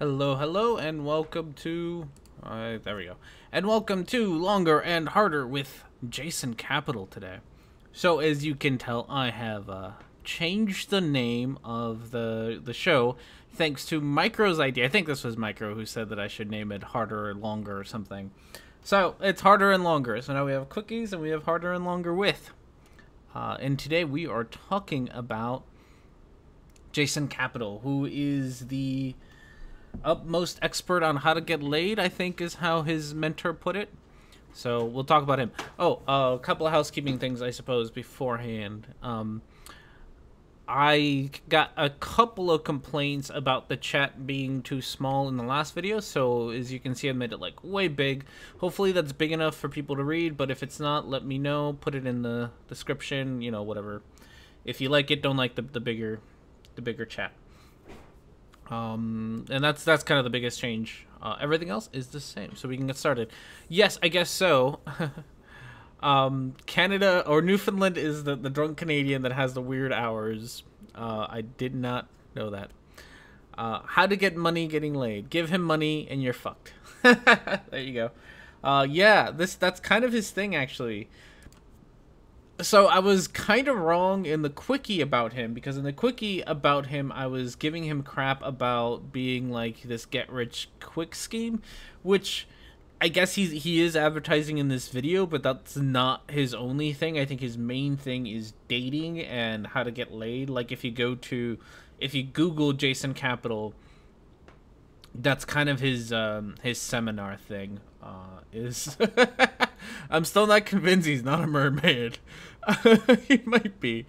Hello, hello, and welcome to... there we go. And welcome to Longer and Harder with Jason Capital today. So, as you can tell, I have changed the name of the show thanks to Micro's idea. I think this was Micro who said that I should name it Harder and Longer or something. So, it's Harder and Longer. So now we have Quickies and we have Harder and Longer with. And today we are talking about Jason Capital, who is the utmost expert on how to get laid, I think is how his mentor put it. So we'll talk about him. Oh, a couple of housekeeping things, I suppose, beforehand. I got a couple of complaints about the chat being too small in the last video, so as you can see, I made it like way big. Hopefully that's big enough for people to read, but if it's not, let me know. Put it in the description, you know, whatever. If you like it, don't like the bigger chat. And that's kind of the biggest change. Everything else is the same, so we can get started. Yes, I guess so. Canada or Newfoundland is the drunk Canadian that has the weird hours. I did not know that. How to get money getting laid. Give him money and you're fucked. There you go. Yeah, that's kind of his thing, actually. So I was kind of wrong in the quickie about him, because in the quickie about him, I was giving him crap about being like this get-rich-quick scheme, which I guess he is advertising in this video, but that's not his only thing. I think his main thing is dating and how to get laid. Like if you Google Jason Capital, that's kind of his seminar thing. Is I'm still not convinced he's not a mermaid. He might be.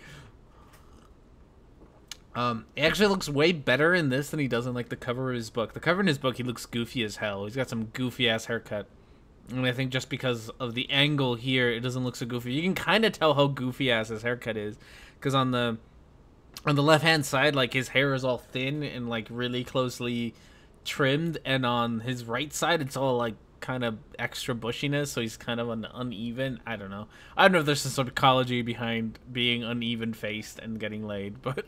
He actually looks way better in this than he does in like the cover of his book. The cover in his book, he looks goofy as hell. He's got some goofy ass haircut, and I think just because of the angle here, it doesn't look so goofy. You can kind of tell how goofy ass his haircut is, because on the left hand side, like his hair is all thin and like really closely trimmed, and on his right side, it's all like kind of extra bushiness, so he's kind of uneven. I don't know if there's some psychology behind being uneven faced and getting laid, but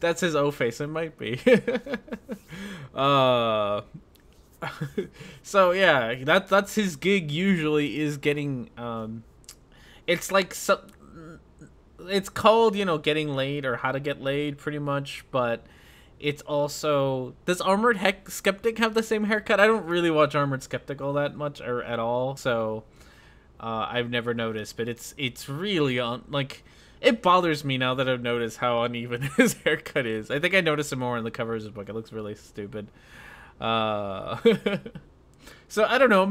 that's his O face. It might be. So yeah, that's his gig usually, is getting it's like it's called, you know, getting laid or how to get laid pretty much, but it's also, does Armored Skeptic have the same haircut? I don't really watch Armored Skeptic all that much or at all, so I've never noticed. But it's really like, it bothers me now that I've noticed how uneven his haircut is. I think I noticed it more in the cover of his book. It looks really stupid. So I don't know.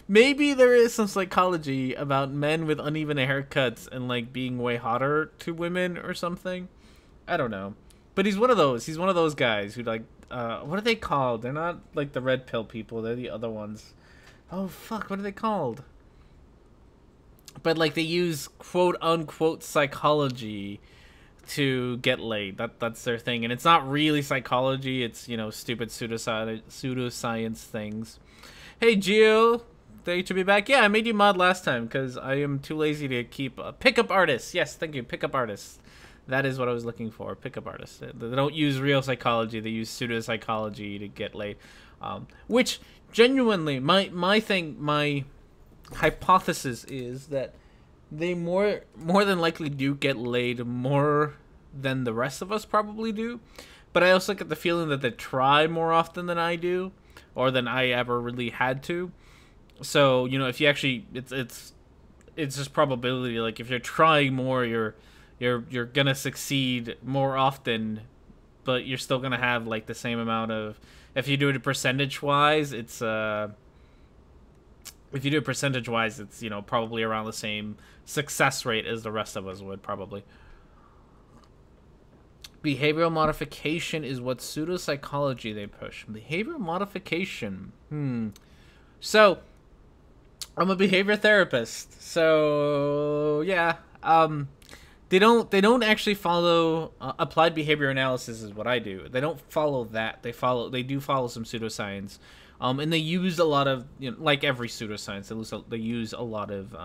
Maybe there is some psychology about men with uneven haircuts and like being way hotter to women or something. I don't know. But he's one of those. He's one of those guys who, like, what are they called? They're not, like, the red pill people. They're the other ones. Oh, fuck. What are they called? But, like, they use quote-unquote psychology to get laid. That's their thing. And it's not really psychology. It's, you know, stupid pseudoscience things. Hey, Gio. Thank you to be back. Yeah, I made you mod last time because I am too lazy to keep... pickup artists. Yes, thank you. Pickup artists. That is what I was looking for. Pickup artists. They don't use real psychology. They use pseudo-psychology to get laid. Which, genuinely, my hypothesis is that they more than likely do get laid more than the rest of us probably do. But I also get the feeling that they try more often than I do, or than I ever really had to. So, you know, if you actually... It's just probability. Like, if you're trying more, you're gonna succeed more often, but you're still gonna have like the same amount of, if you do it percentage wise, it's you know, probably around the same success rate as the rest of us would probably. Behavioral modification is what pseudopsychology they push. Behavioral modification. So I'm a behavior therapist, so yeah. They don't actually follow applied behavior analysis is what I do. They don't follow that. They do follow some pseudoscience, and they use a lot of, you know, like every pseudoscience. They use a lot of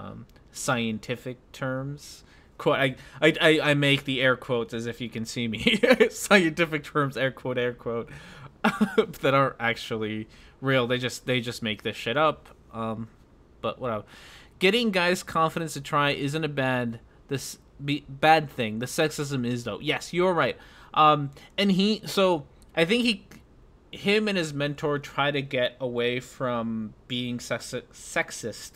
scientific terms. Quote, I make the air quotes as if you can see me. Scientific terms, air quote, air quote. that aren't actually real. They just make this shit up. But whatever. Getting guys confidence to try isn't a bad thing. The sexism is though. Yes, you're right. And I think him and his mentor try to get away from being sexist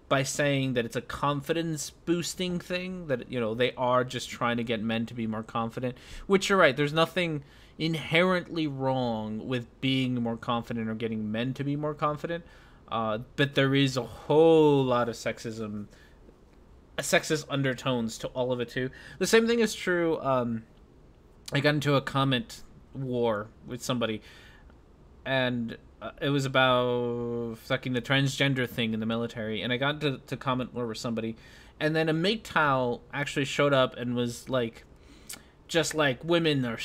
by saying that it's a confidence boosting thing, that they are just trying to get men to be more confident, which you're right, there's nothing inherently wrong with being more confident or getting men to be more confident, but there is a whole lot of sexist undertones to all of it too. The same thing is true. I got into a comment war with somebody, and it was about fucking the transgender thing in the military, and I got to comment war with somebody, and then a MGTOW actually showed up and was like, just like women are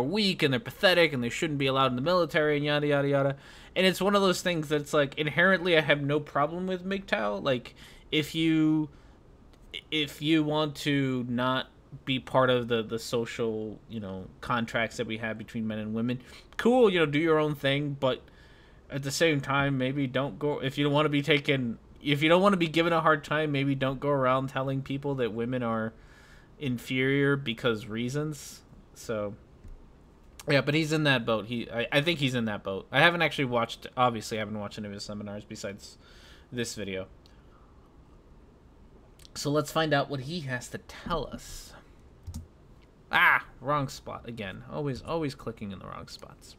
weak and they're pathetic and they shouldn't be allowed in the military and yada yada yada. And it's one of those things that's like, inherently I have no problem with MGTOW. Like, if you want to not be part of the social, contracts that we have between men and women, cool, do your own thing, but at the same time, maybe don't go, if you don't want to be given a hard time, maybe don't go around telling people that women are inferior because reasons. So yeah, but he's in that boat. I think he's in that boat. I haven't watched any of his seminars besides this video. So let's find out what he has to tell us. Wrong spot again. Always clicking in the wrong spots.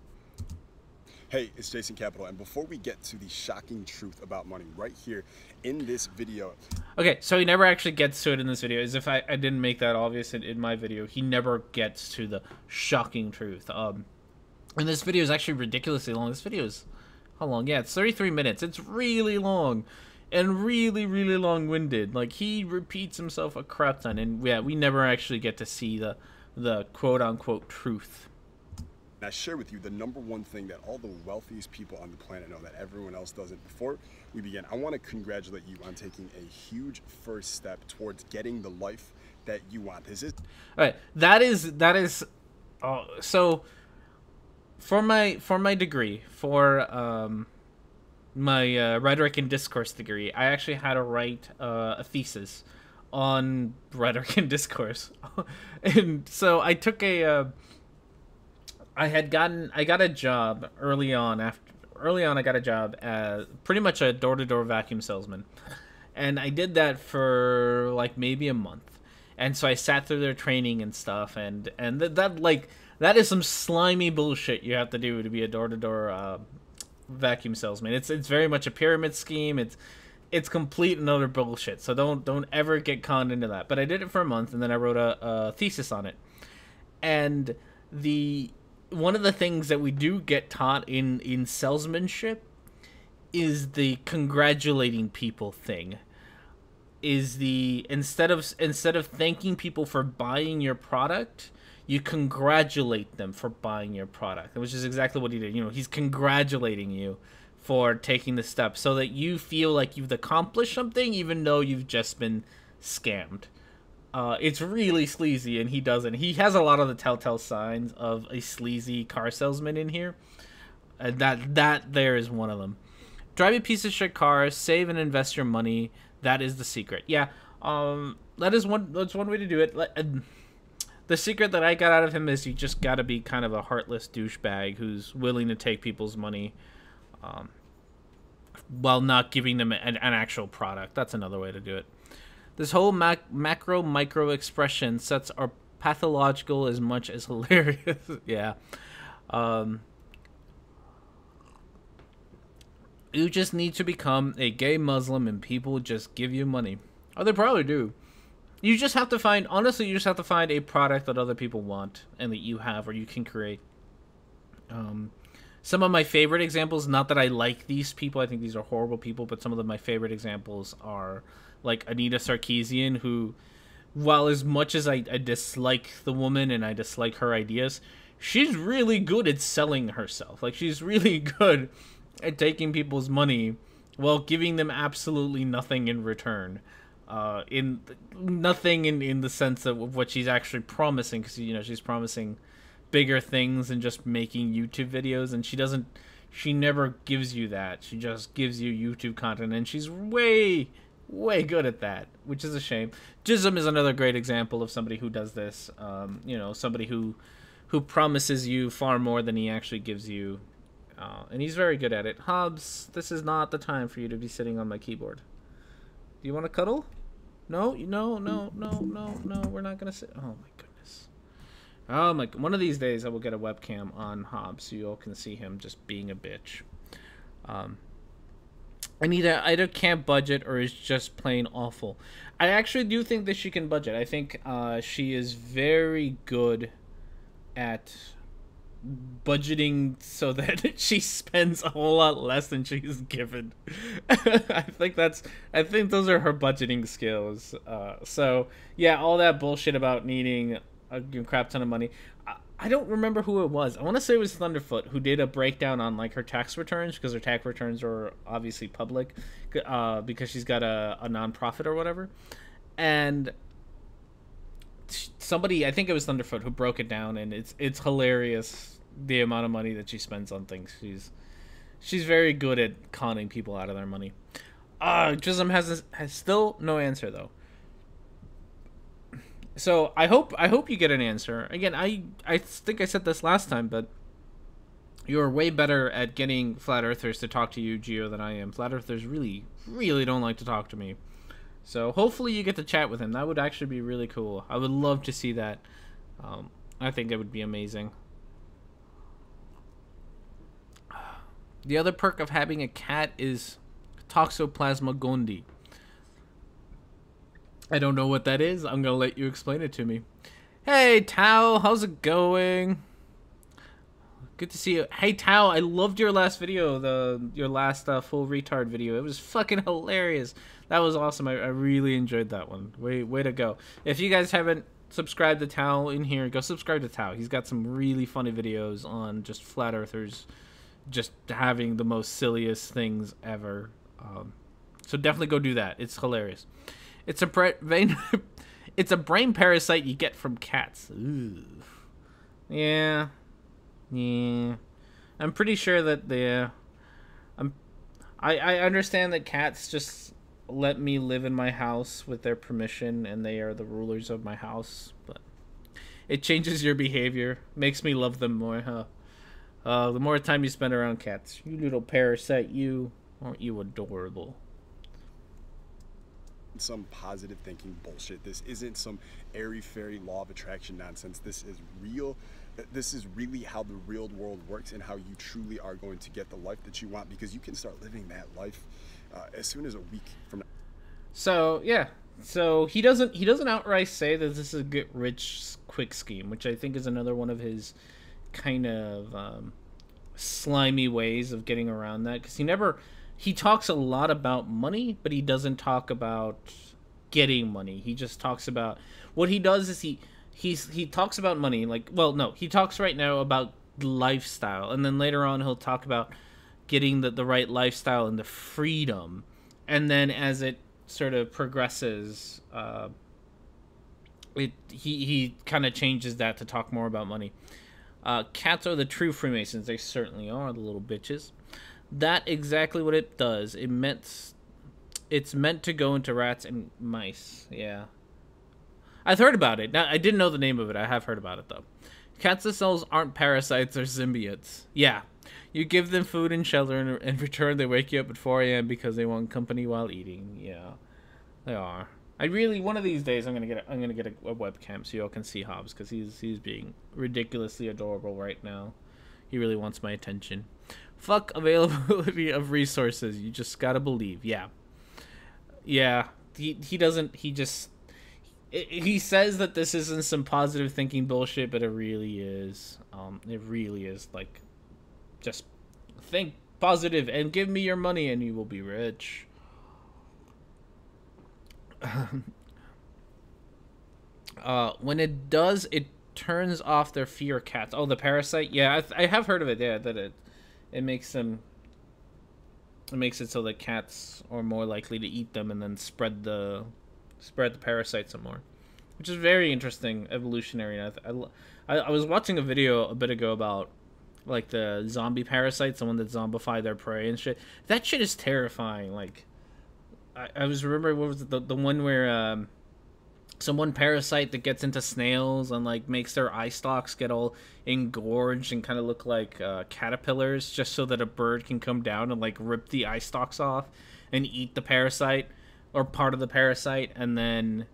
Hey, it's Jason Capital, and before we get to the shocking truth about money right here in this video. Okay, so he never actually gets to it in this video, as if I didn't make that obvious in my video. He never gets to the shocking truth. And this video is actually ridiculously long. This video is, how long? Yeah, it's 33 minutes. It's really long and really, really long-winded. Like, he repeats himself a crap ton, and yeah, we never actually get to see the quote-unquote truth. And I share with you the number one thing that all the wealthiest people on the planet know that everyone else doesn't. Before we begin, I want to congratulate you on taking a huge first step towards getting the life that you want. This is all right. That is. So for my degree, for my Rhetoric and Discourse degree, I actually had to write a thesis on Rhetoric and Discourse, and so I took I got a job early on. I got a job as pretty much a door-to-door vacuum salesman, and I did that for like maybe a month. And so I sat through their training and stuff, and that is some slimy bullshit you have to do to be a door-to-door vacuum salesman. It's very much a pyramid scheme. It's complete and utter bullshit. So don't ever get conned into that. But I did it for a month, and then I wrote a thesis on it, and one of the things that we do get taught in salesmanship is the congratulating people thing. Is instead of thanking people for buying your product, you congratulate them for buying your product, which is exactly what he did. He's congratulating you for taking the step so that you feel like you've accomplished something, even though you've just been scammed. It's really sleazy, and he doesn't. He has a lot of the telltale signs of a sleazy car salesman in here. That there is one of them. Drive a piece of shit car, save and invest your money. That is the secret. Yeah, that's one way to do it. The secret that I got out of him is you just got to be kind of a heartless douchebag who's willing to take people's money, while not giving them an actual product. That's another way to do it. This whole macro micro expression sets are pathological as much as hilarious. Yeah. You just need to become a gay Muslim and people just give you money. Oh, they probably do. You just have to find, honestly, you just have to find a product that other people want and that you have or you can create. Some of my favorite examples, not that I like these people, I think these are horrible people, but some of my favorite examples are like Anita Sarkeesian, who, while as much as I dislike the woman and I dislike her ideas, she's really good at selling herself. Like, she's really good at taking people's money while giving them absolutely nothing in return. In the sense of what she's actually promising, because she's promising bigger things than just making YouTube videos, and she never gives you that. She just gives you YouTube content, and she's way good at that, which is a shame. Jism is another great example of somebody who does this. You know, somebody who promises you far more than he actually gives you, and he's very good at it. Hobbs, this is not the time for you to be sitting on my keyboard. Do you want to cuddle? No, no. We're not gonna sit. Oh my goodness. Oh my! One of these days, I will get a webcam on Hobbs so you all can see him just being a bitch. And either can't budget or is just plain awful. I actually do think that she can budget. I think she is very good at budgeting so that she spends a whole lot less than she's given. I think those are her budgeting skills. So yeah, all that bullshit about needing a crap ton of money. I don't remember who it was. I want to say it was Thunderfoot who did a breakdown on like her tax returns, because her tax returns are obviously public, because she's got a nonprofit or whatever. And somebody, I think it was Thunderfoot, who broke it down, and it's hilarious the amount of money that she spends on things. She's very good at conning people out of their money. Jism has still no answer though. So I hope you get an answer. Again, I think I said this last time, but you're way better at getting flat earthers to talk to you, Geo, than I am. Flat earthers really don't like to talk to me. So hopefully you get to chat with him. That would actually be really cool. I would love to see that. I think it would be amazing. The other perk of having a cat is Toxoplasma gondii. I don't know what that is. I'm gonna let you explain it to me. Hey, Tao, how's it going? Good to see you. Hey, Tao, I loved your last video, your last full retard video. It was fucking hilarious. That was awesome. I really enjoyed that one. Way to go. If you guys haven't subscribed to Tao in here, go subscribe to Tao. He's got some really funny videos on just flat earthers just having the most silliest things ever. So definitely go do that. It's hilarious. It's a it's a brain parasite you get from cats. Ooh. Yeah. I'm pretty sure that I understand that cats just let me live in my house with their permission, and they are the rulers of my house. But it changes your behavior, makes me love them more. Huh? The more time you spend around cats, you little parasite, you aren't you adorable? Some positive thinking bullshit. This isn't some airy-fairy law of attraction nonsense. This is real. This is really how the real world works, and how you truly are going to get the life that you want, because you can start living that life as soon as a week from now. So yeah, so he doesn't outright say that this is a get rich quick scheme, which I think is another one of his kind of slimy ways of getting around that, because he talks a lot about money, but he doesn't talk about getting money. He just talks about what he does is he talks about money, like, well, no, he talks right now about lifestyle, and then later on he'll talk about getting the right lifestyle and the freedom, and then as it sort of progresses, he kind of changes that to talk more about money. Cats are the true Freemasons. They certainly are, the little bitches. That exactly what it does. It's meant to go into rats and mice. Yeah, I've heard about it. Now, I didn't know the name of it. I have heard about it though. Cats themselves aren't parasites or symbiotes. Yeah, you give them food and shelter, and in return they wake you up at 4 a.m. because they want company while eating. Yeah, they are. One of these days I'm gonna get a webcam so y'all can see Hobbs, because he's being ridiculously adorable right now. He really wants my attention. Fuck availability of resources. You just gotta believe. Yeah. He doesn't. He says that this isn't some positive thinking bullshit, but it really is. It really is. Like, just think positive and give me your money and you will be rich. When it does, it turns off their fear cats. Oh, the parasite. Yeah, I have heard of it. Yeah, that it makes them. It makes it so that cats are more likely to eat them and then spread the parasite some more. which is very interesting evolutionary. I was watching a video a bit ago about like the zombie parasites, the one that zombify their prey and shit. That shit is terrifying. Like I was remembering, what was it, the one where some one parasite that gets into snails and like makes their eye stalks get all engorged and kind of look like caterpillars, just so that a bird can come down and like rip the eye stalks off and eat the parasite or part of the parasite, and then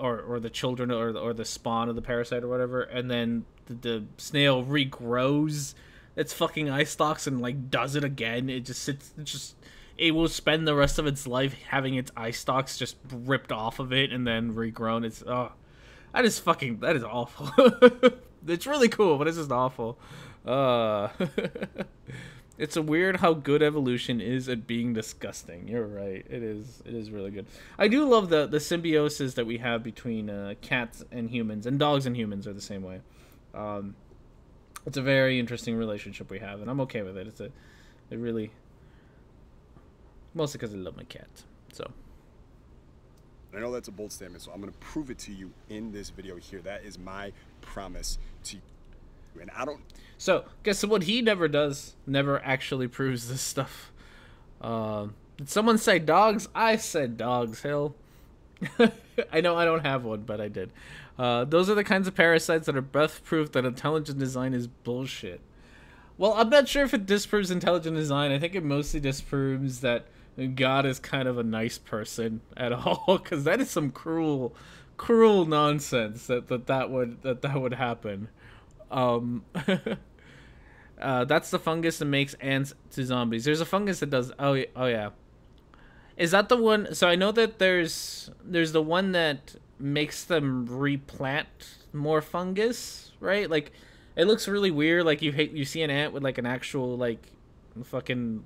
or the children or the spawn of the parasite or whatever, and then the snail regrows its fucking eye stalks and like does it again. It will spend the rest of its life having its eye stalks just ripped off of it and then regrown. That is awful. It's really cool, but it's just awful. It's a weird how good evolution is at being disgusting. You're right. It is really good. I do love the symbiosis that we have between cats and humans, and dogs and humans are the same way. It's a very interesting relationship we have, and I'm okay with it. It really, mostly because I love my cat. So I know that's a bold statement, so I'm going to prove it to you in this video here. That is my promise to you. And I don't... So, guess what he never does? Never actually proves this stuff. Did someone say dogs? I said dogs, hell. I know I don't have one, but I did. Those are the kinds of parasites that are breath proof that intelligent design is bullshit. Well, I'm not sure if it disproves intelligent design. I think it mostly disproves that God is kind of a nice person at all, because that is some cruel nonsense that would happen. That's the fungus that makes ants to zombies. There's a fungus that does. Oh yeah. Is that the one? So I know that there's the one that makes them replant more fungus, right? Like, it looks really weird. Like you see an ant with like an actual like fucking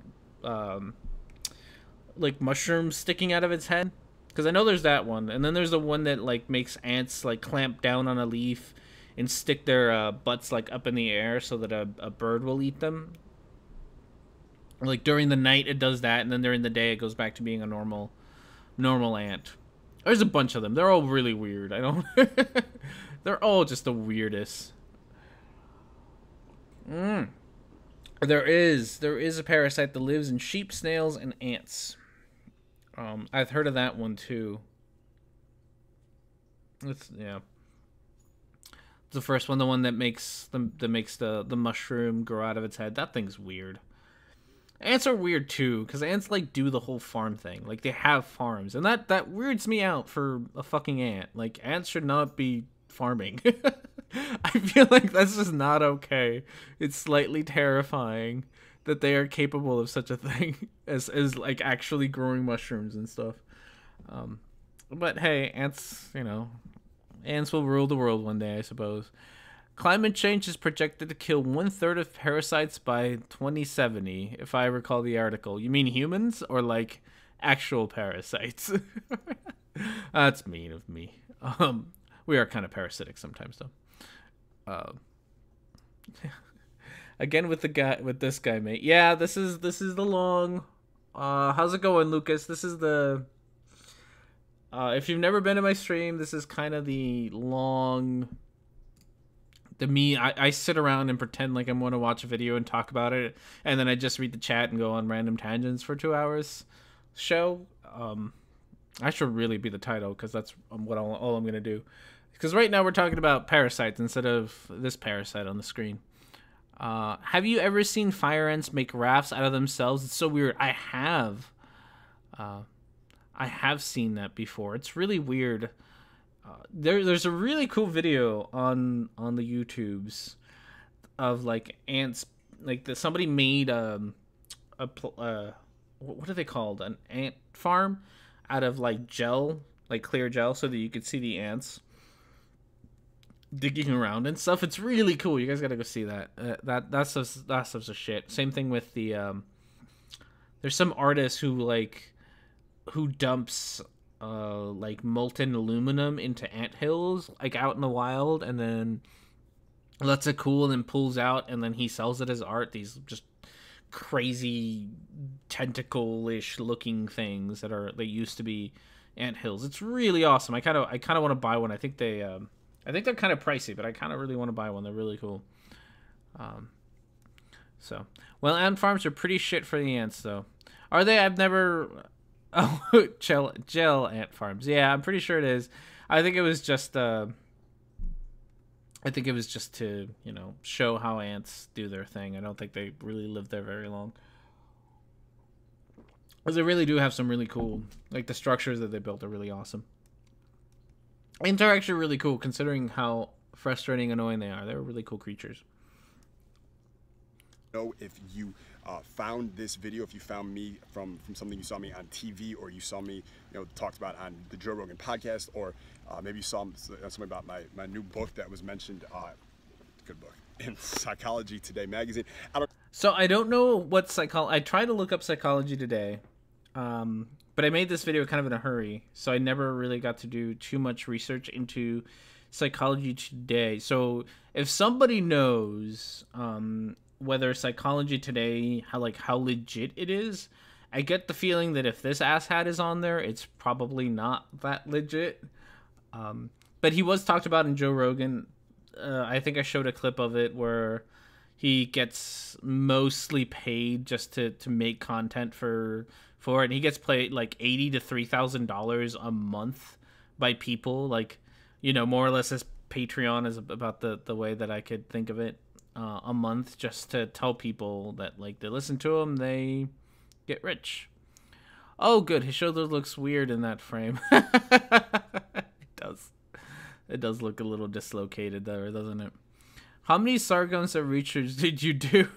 like mushroom sticking out of its head. Because I know there's that one, and then there's the one that like makes ants like clamp down on a leaf and stick their butts like up in the air so that a bird will eat them. Like during the night it does that, and then during the day it goes back to being a normal ant. There's a bunch of them. They're all really weird. They're all just the weirdest. There is a parasite that lives in sheep, snails, and ants. I've heard of that one too. Yeah. The first one, the one that makes the mushroom grow out of its head. That thing's weird. Ants are weird too, because ants like do the whole farm thing. Like, they have farms, and that weirds me out for a fucking ant. Like, ants should not be farming. I feel like that's just not okay. It's slightly terrifying that they are capable of such a thing as like actually growing mushrooms and stuff. But hey, ants, ants will rule the world one day, I suppose. Climate change is projected to kill 1/3 of parasites by 2070, if I recall the article. You mean humans or like actual parasites? That's mean of me. We are kind of parasitic sometimes, though. Again with this guy, mate. Yeah, this is the long. How's it going, Lucas? This is the. If you've never been to my stream, this is kind of the long. I sit around and pretend like I'm going to watch a video and talk about it, and then I just read the chat and go on random tangents for 2 hours. Show. I should really be the title, because that's what all I'm going to do. Because right now we're talking about parasites instead of this parasite on the screen. Have you ever seen fire ants make rafts out of themselves? It's so weird. I have seen that before. It's really weird. There's a really cool video on the YouTubes of like ants, like somebody made what are they called? An ant farm out of like gel, like clear gel, so that you could see the ants digging around and stuff. It's really cool. You guys gotta go see that. That's such a shit. Same thing with the there's some artist who dumps like molten aluminum into anthills like out in the wild, and then lets it cool and then pulls out, and then he sells it as art. These just crazy tentacle-ish looking things that used to be ant hills. It's really awesome. I kind of want to buy one. I think they're kind of pricey, but I kind of really want to buy one. They're really cool. So, well, ant farms are pretty shit for the ants, though. Are they? I've never. Oh, gel ant farms. Yeah, I'm pretty sure it is. I think it was just. I think it was just to, you know, show how ants do their thing. I don't think they really live there very long. Because they really do have some really cool, like the structures that they built are really awesome. Ants are actually really cool considering how frustrating and annoying they are. They're really cool creatures. Know if you found this video, if you found me from something you saw me on TV, or you saw me, you know, talked about on the Joe Rogan podcast, or maybe you saw something about my new book that was mentioned, good book, in Psychology Today magazine. So I don't know what psychology. I tried to look up Psychology Today, but I made this video kind of in a hurry, so I never really got to do too much research into Psychology Today. So if somebody knows whether Psychology Today, how legit it is, I get the feeling that if this asshat is on there, it's probably not that legit. But he was talked about in Joe Rogan. I think I showed a clip of it where he gets mostly paid just to make content for it. And he gets paid like $80,000 to $3,000 a month by people. Like, you know, more or less his Patreon is about the way that I could think of it. A month just to tell people that, like, they listen to him, they get rich. Oh, good. His shoulder looks weird in that frame. It does. It does look a little dislocated there, doesn't it? How many Sargons or Reachers did you do?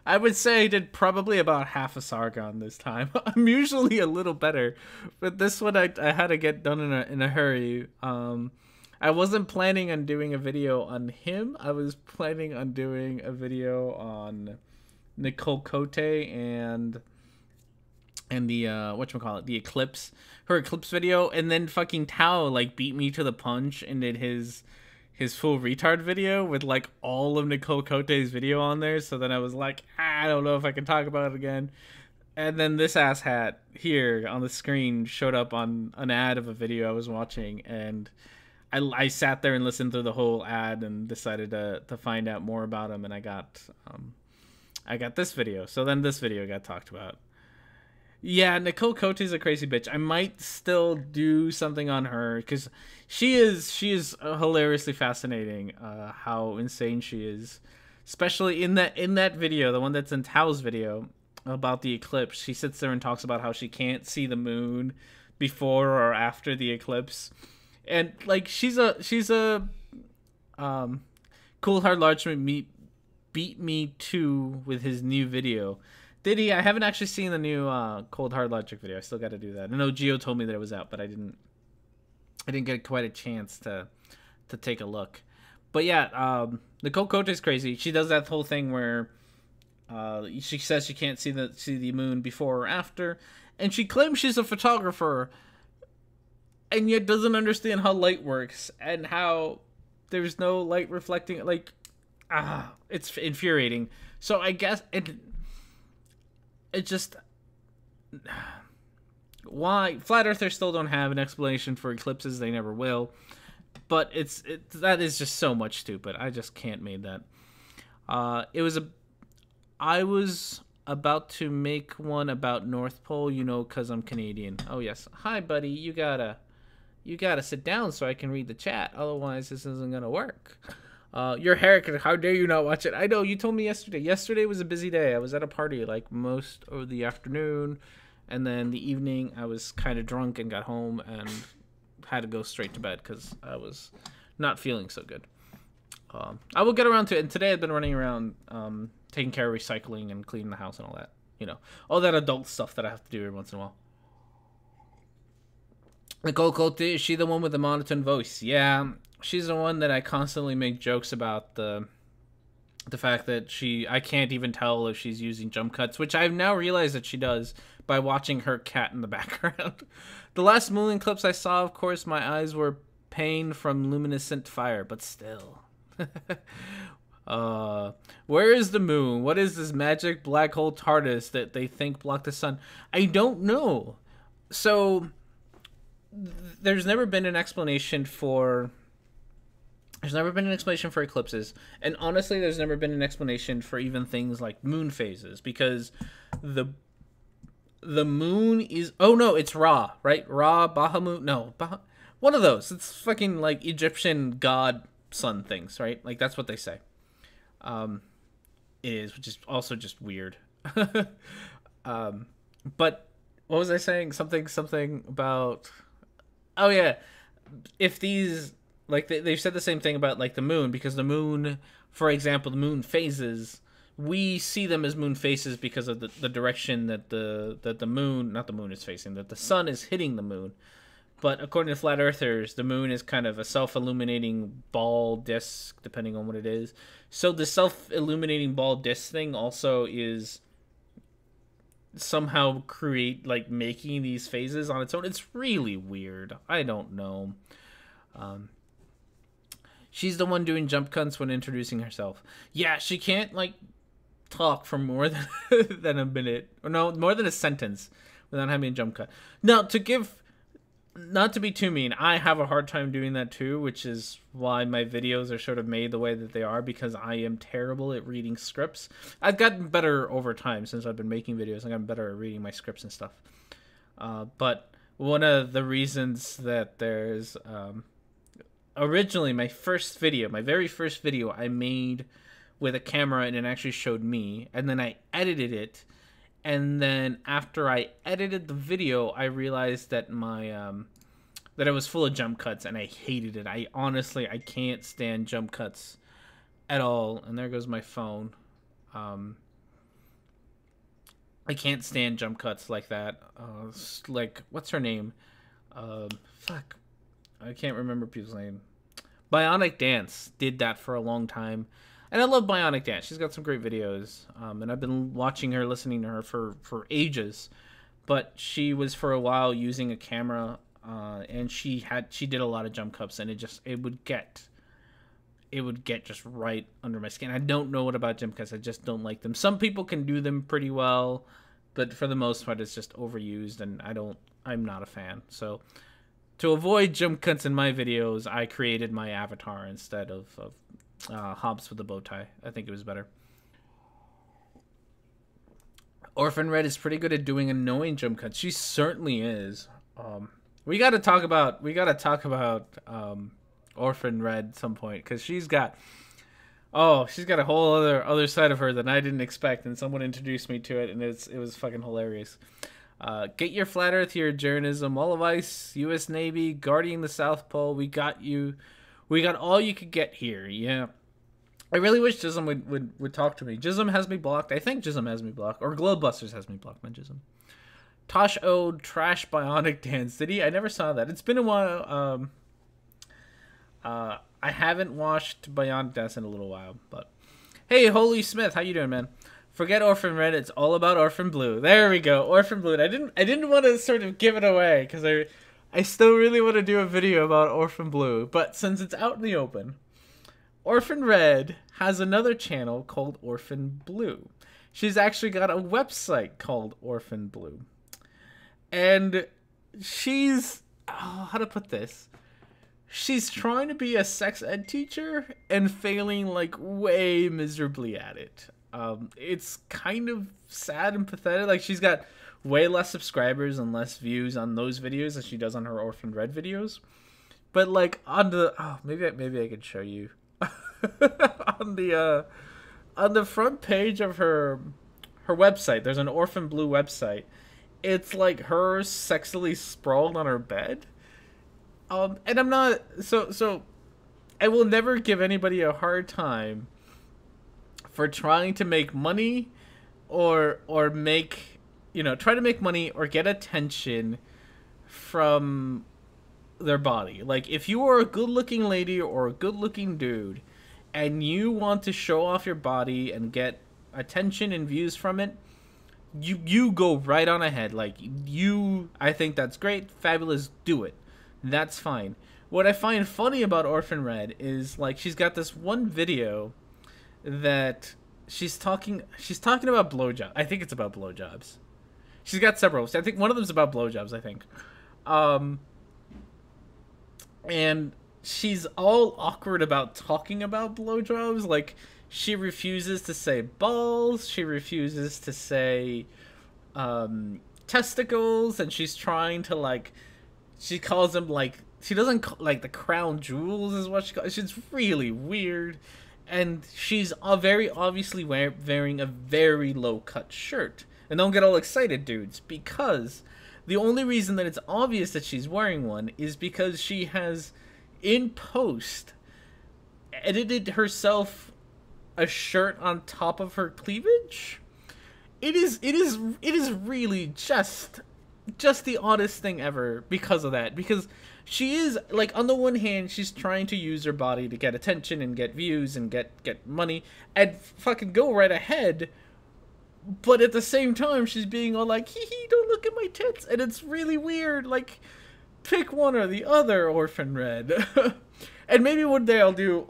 I would say I did probably about half a Sargon this time. I'm usually a little better, but this one I had to get done in a hurry. I wasn't planning on doing a video on him. I was planning on doing a video on Nicole Cote and the whatchamacallit, the Eclipse, her Eclipse video, and then fucking Tao like beat me to the punch and did his full retard video with like all of Nicole Cote's video on there. So then I was like, I don't know if I can talk about it again. And then this asshat here on the screen showed up on an ad of a video I was watching, and I sat there and listened through the whole ad and decided to find out more about him, and I got this video. So then this video got talked about. Yeah, Nicole Cote's a crazy bitch. I might still do something on her because she is hilariously fascinating. How insane she is, especially in that video, the one that's in Tao's video about the eclipse. She sits there and talks about how she can't see the moon before or after the eclipse. And like she's a Cool Hard Large beat me too with his new video. Did he? I haven't actually seen the new Cold Hard Logic video. I still got to do that. I know Gio told me that it was out, but I didn't get quite a chance to take a look. But yeah, Nicole Cote is crazy. She does that whole thing where she says she can't see the moon before or after, and she claims she's a photographer, and yet doesn't understand how light works and how there's no light reflecting. Like, it's infuriating. So I guess it just, why flat earthers still don't have an explanation for eclipses. They never will. But that is just so much stupid. I just can't make that. I was about to make one about North Pole, you know, because I'm Canadian. Oh yes. Hi buddy, you gotta sit down so I can read the chat. Otherwise this isn't gonna work. Your haircut, how dare you not watch it? I know, you told me yesterday. Yesterday was a busy day. I was at a party like most of the afternoon, and then the evening I was kind of drunk and got home and had to go straight to bed because I was not feeling so good. I will get around to it, and today I've been running around taking care of recycling and cleaning the house and all that. You know, all that adult stuff that I have to do every once in a while. Nicole Cote, is she the one with the monotone voice? Yeah. She's the one that I constantly make jokes about the fact that I can't even tell if she's using jump cuts, which I've now realized that she does by watching her cat in the background. The last moon clips I saw, of course, my eyes were pained from luminescent fire, but still. Where is the moon? What is this magic black hole TARDIS that they think blocked the sun? I don't know. So there's never been an explanation for eclipses, and honestly there's never been an explanation for even things like moon phases, because the moon is, oh no, it's Ra, right? Ra, Bahamut, no, one of those. It's fucking like Egyptian god sun things, right? Like that's what they say. It is, which is also just weird. But what was I saying? Something about, oh yeah, if these, like they've said the same thing about like the moon, because the moon, for example, the moon phases, we see them as moon phases because of the direction that the moon, not the moon is facing, that the sun is hitting the moon. But according to flat earthers, the moon is kind of a self-illuminating ball disc, depending on what it is. So the self-illuminating ball disc thing also is somehow making these phases on its own. It's really weird. I don't know. She's the one doing jump cuts when introducing herself. Yeah, she can't like talk for more than than a minute, or no, more than a sentence without having a jump cut. Now, not to be too mean, I have a hard time doing that too, which is why my videos are sort of made the way that they are, because I am terrible at reading scripts. I've gotten better over time since I've been making videos. I've gotten better at reading my scripts and stuff. But one of the reasons that there's originally my very first video I made with a camera, and it actually showed me, and then I edited it. And then after I edited the video, I realized that that it was full of jump cuts, and I hated it. I can't stand jump cuts at all. And there goes my phone. I can't stand jump cuts like that. Like, what's her name? Fuck. I can't remember people's name. Bionic Dance did that for a long time. And I love Bionic Dance. She's got some great videos. And I've been watching her, listening to her for ages. But she was for a while using a camera, and she did a lot of jump cuts, and it would get just right under my skin. I don't know what about jump cuts. I just don't like them. Some people can do them pretty well, but for the most part it's just overused, and I'm not a fan. So to avoid jump cuts in my videos, I created my avatar instead of Hobbs with the bow tie. I think it was better. Orphan Red is pretty good at doing annoying jump cuts. She certainly is. We gotta talk about Orphan Red at some point, because she's got a whole other side of her that I didn't expect, and someone introduced me to it, and it was fucking hilarious. Get your flat earth, your journalism, Wall of Ice, U.S. Navy, guarding the South Pole. We got you. We got all you could get here. Yeah. I really wish Jism would talk to me. Jism has me blocked. I think Jism has me blocked. Or Globebusters has me blocked, not Jism. Tosh owed Trash Bionic Dance. Did he? I never saw that. It's been a while. I haven't watched Bionic Dance in a little while. But hey, Holy Smith, how you doing, man? Forget Orphan Red. It's all about Orphan Blue. There we go. Orphan Blue. I didn't want to sort of give it away, because I still really want to do a video about Orphan Blue, but since it's out in the open, Orphan Red has another channel called Orphan Blue. She's actually got a website called Orphan Blue. And she's, how to put this? She's trying to be a sex ed teacher and failing like way miserably at it. It's kind of sad and pathetic. Like, she's got way less subscribers and less views on those videos than she does on her Orphan Red videos. But like on the maybe I could show you on the front page of her website, there's an Orphan Blue website. It's like her sexily sprawled on her bed. And I'm not so I will never give anybody a hard time for trying to make money or make, try to make money or get attention from their body. Like, if you are a good-looking lady or a good-looking dude and you want to show off your body and get attention and views from it, you go right on ahead. Like, I think that's great, fabulous, do it. That's fine. What I find funny about Orphan Red is, like, she's got this one video that she's talking about blowjobs. I think it's about blowjobs. She's got several. I think one of them's about blowjobs, I think. and she's all awkward about talking about blowjobs. Like, she refuses to say balls, she refuses to say testicles, and she's trying to, like, she calls them, like, she doesn't like the crown jewels is what she calls. She's really weird, and she's very obviously wearing a very low cut shirt. And don't get all excited, dudes, because the only reason that it's obvious that she's wearing one is because she has, in post, edited herself a shirt on top of her cleavage. It is really just the oddest thing ever because of that. Because she is, like, on the one hand, she's trying to use her body to get attention and get views and get money and fucking go right ahead. But at the same time, she's being all like, hee hee, don't look at my tits. And it's really weird. Like, pick one or the other, Orphan Red. And maybe one day I'll do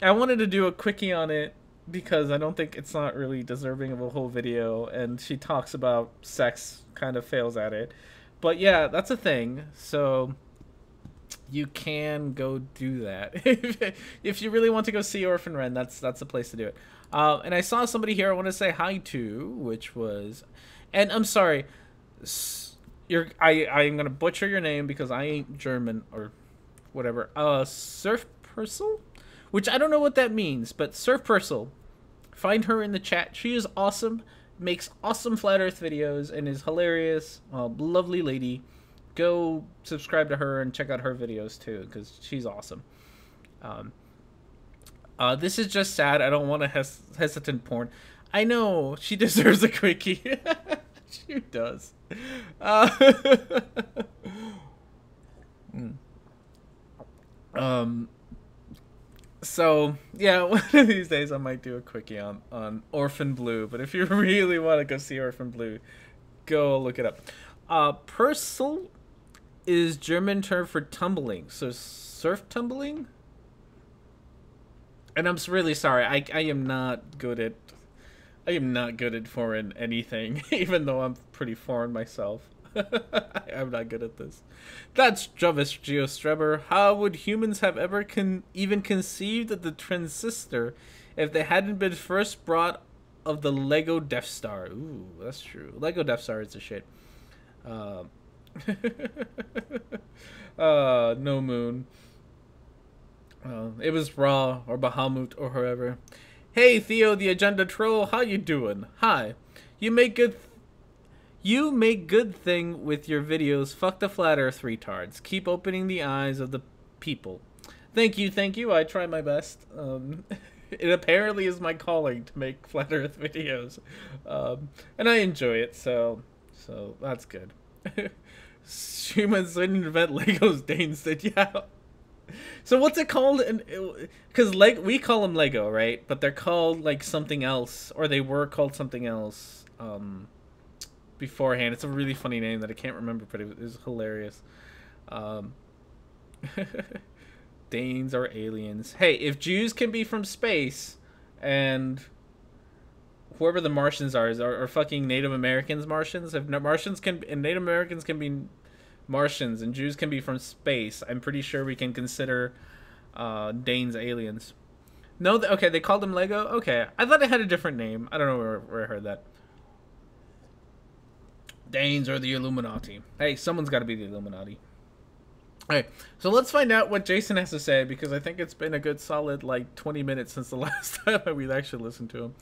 I wanted to do a quickie on it because I don't think it's not really deserving of a whole video. And she talks about sex, kind of fails at it. But yeah, that's a thing. So you can go do that. If you really want to go see Orphan Red, that's the place to do it. And I saw somebody here I want to say hi to, which was, and I'm sorry, I'm gonna butcher your name because I ain't German or whatever. Surf Purcell, which I don't know what that means, but Surf Purcell, find her in the chat. She is awesome, makes awesome flat Earth videos, and is hilarious. Lovely lady. Go subscribe to her and check out her videos too, because she's awesome. This is just sad. I don't want a hesitant porn. I know, she deserves a quickie. She does. So, yeah, one of these days I might do a quickie on Orphan Blue. But if you really want to go see Orphan Blue, go look it up. Purcell is German term for tumbling. So, surf tumbling? And I'm really sorry. I am not good at foreign anything, even though I'm pretty foreign myself. I'm not good at this. That's Jovis Geostreber. How would humans have ever even conceived of the transistor if they hadn't been first brought of the Lego Death Star? Ooh, that's true. Lego Death Star is a shit. No Moon. It was Raw or Bahamut or whoever. Hey Theo, the Agenda Troll, how you doing? Hi. You make good thing with your videos. Fuck the flat earth retards. Keep opening the eyes of the people. Thank you. I try my best. It apparently is my calling to make flat earth videos. And I enjoy it, so that's good. Humans didn't invent Legos, Dane said, yeah. So what's it called? Because we call them Lego, right? But they're called like something else, or they were called something else beforehand. It's a really funny name that I can't remember, but it was hilarious. Danes are aliens. Hey, if Jews can be from space, and whoever the Martians are fucking Native Americans Martians, if Martians can and Native Americans can be Martians and Jews can be from space, I'm pretty sure we can consider Danes aliens. No, okay, they called them Lego? Okay, I thought it had a different name. I don't know where I heard that. Danes are the Illuminati. Hey, someone's got to be the Illuminati. Alright, so let's find out what Jason has to say, because I think it's been a good solid, like, 20 minutes since the last time we'd actually listened to him.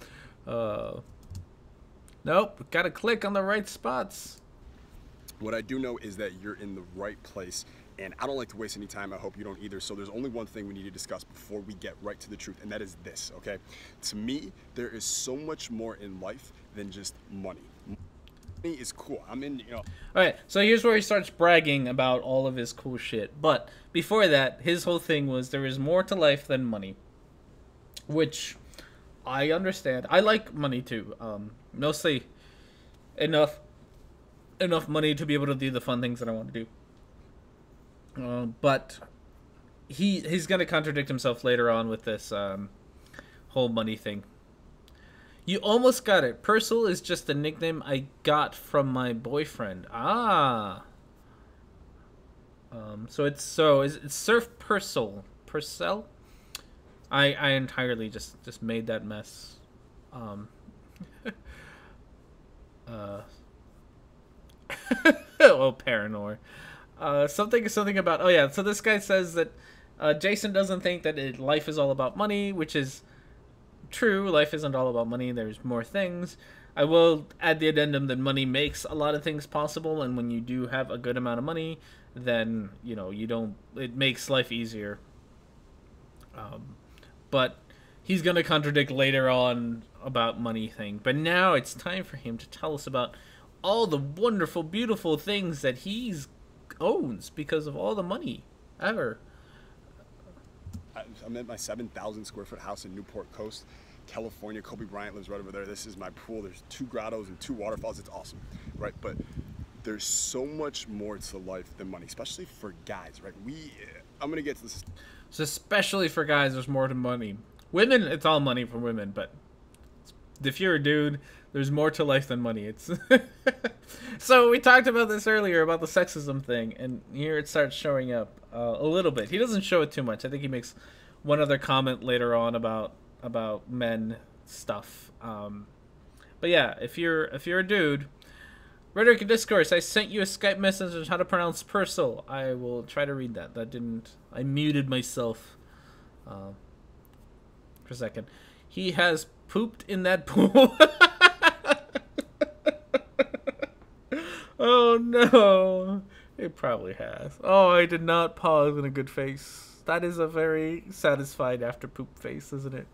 Nope, gotta click on the right spots. What I do know is that you're in the right place, and I don't like to waste any time. I hope you don't either. So there's only one thing we need to discuss before we get right to the truth, and that is this, okay? To me, there is so much more in life than just money. Money is cool. Alright, so here's where he starts bragging about all of his cool shit. But before that, his whole thing was there is more to life than money. Which I understand. I like money too. Mostly enough money to be able to do the fun things that I want to do. But he's gonna contradict himself later on with this whole money thing. You almost got it. Purcell is just a nickname I got from my boyfriend. Ah. It's Surf Purcell. I entirely just made that mess. Um, uh, oh, Paranor. Something about, oh yeah. So this guy says that Jason doesn't think that life is all about money, which is true. Life isn't all about money. There's more things. I will add the addendum that money makes a lot of things possible, and when you do have a good amount of money, then you don't. It makes life easier. But he's gonna contradict later on about money thing. But now it's time for him to tell us about all the wonderful, beautiful things that he's owns because of all the money ever. I'm at my 7,000 square foot house in Newport Coast, California. Kobe Bryant lives right over there. This is my pool. There's 2 grottos and 2 waterfalls. It's awesome, right? But there's so much more to life than money, especially for guys, right? I'm gonna get to this. So especially for guys, there's more to money. Women, it's all money for women, but if you're a dude, there's more to life than money. It's so we talked about this earlier about the sexism thing, and here it starts showing up a little bit. He doesn't show it too much. I think he makes one other comment later on about men stuff. But yeah, if you're a dude, Rhetoric and Discourse, I sent you a Skype message on how to pronounce Purcell. I will try to read that. I muted myself for a second. He has pooped in that pool. Oh no. It probably has. Oh, I did not pause in a good face. That is a very satisfied after poop face, isn't it?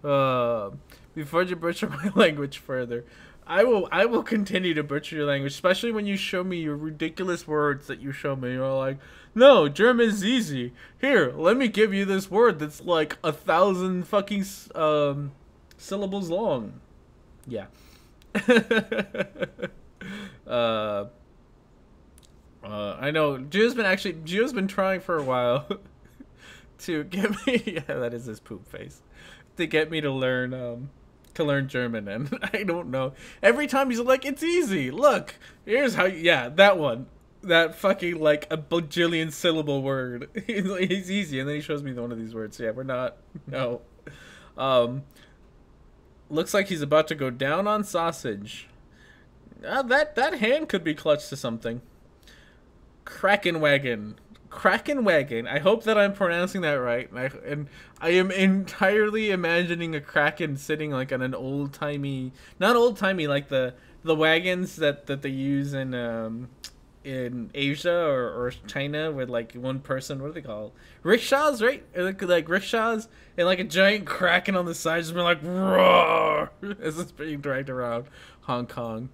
Before you butcher my language further, I will continue to butcher your language, especially when you show me your ridiculous words that you show me. You're like, no, German's easy. Here, let me give you this word that's like 1,000 fucking syllables long. Yeah. I know Gio's been trying for a while to get me. Yeah, that is his poop face. To get me to learn German, and I don't know. Every time he's like, it's easy. Look, here's how. Yeah, that one. That fucking like a bajillion syllable word. He's easy, and then he shows me one of these words. Yeah, we're not. No. Looks like he's about to go down on sausage. That hand could be clutched to something. Krakenwagon. I hope that I'm pronouncing that right. And I am entirely imagining a kraken sitting like on an old timey, not old timey, like the wagons that they use in Asia or China with like one person. What do they call rickshaws? Right? Like rickshaws and like a giant kraken on the side, just being like roar as it's being dragged around Hong Kong.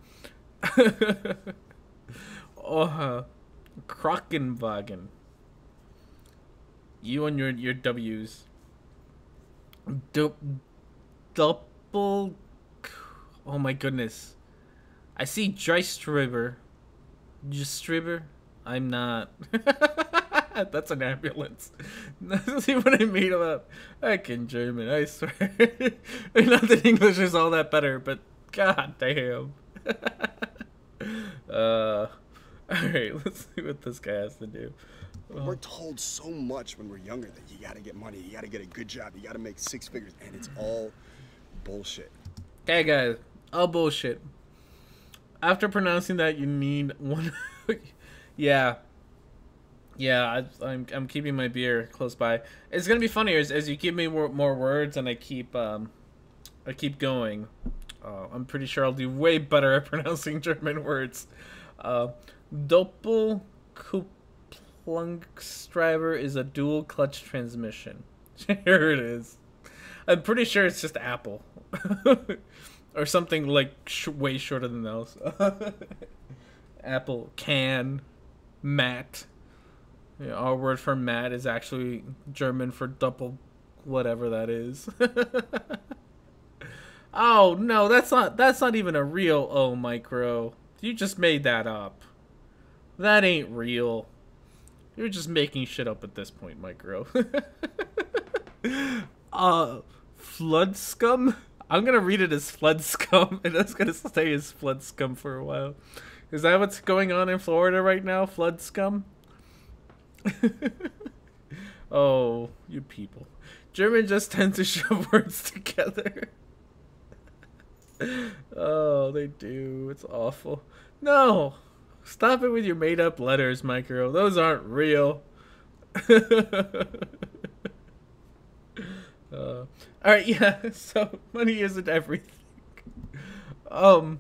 Oh, Krakenwagen. You and your W's. Double. Oh my goodness. I see Dreistriber. Jistriber? I'm not. That's an ambulance. See what I mean about I can German, I swear. Not that English is all that better, but god damn. Alright, let's see what this guy has to do. We're told so much when we're younger that you gotta get money, you gotta get a good job, you gotta make 6 figures, and it's all bullshit. Okay, guys, all bullshit. After pronouncing that, you need one. Yeah, I'm keeping my beer close by. It's gonna be funnier as you give me more words and I keep going. I'm pretty sure I'll do way better at pronouncing German words. Doppelkupplungsstreiber is a dual clutch transmission. Here it is. I'm pretty sure it's just Apple. Or something like way shorter than those. Apple can. Matt. Yeah, our word for Matt is actually German for double whatever that is. Oh no, that's not even a real O micro. You just made that up. That ain't real. You're just making shit up at this point, micro. Flood scum? I'm gonna read it as flood scum, and that's gonna stay as flood scum for a while. Is that what's going on in Florida right now? Flood scum? Oh, you people. German just tend to shove words together. Oh, they do. It's awful. No! Stop it with your made up letters, Micro. Those aren't real. Alright, yeah, so money isn't everything. Um,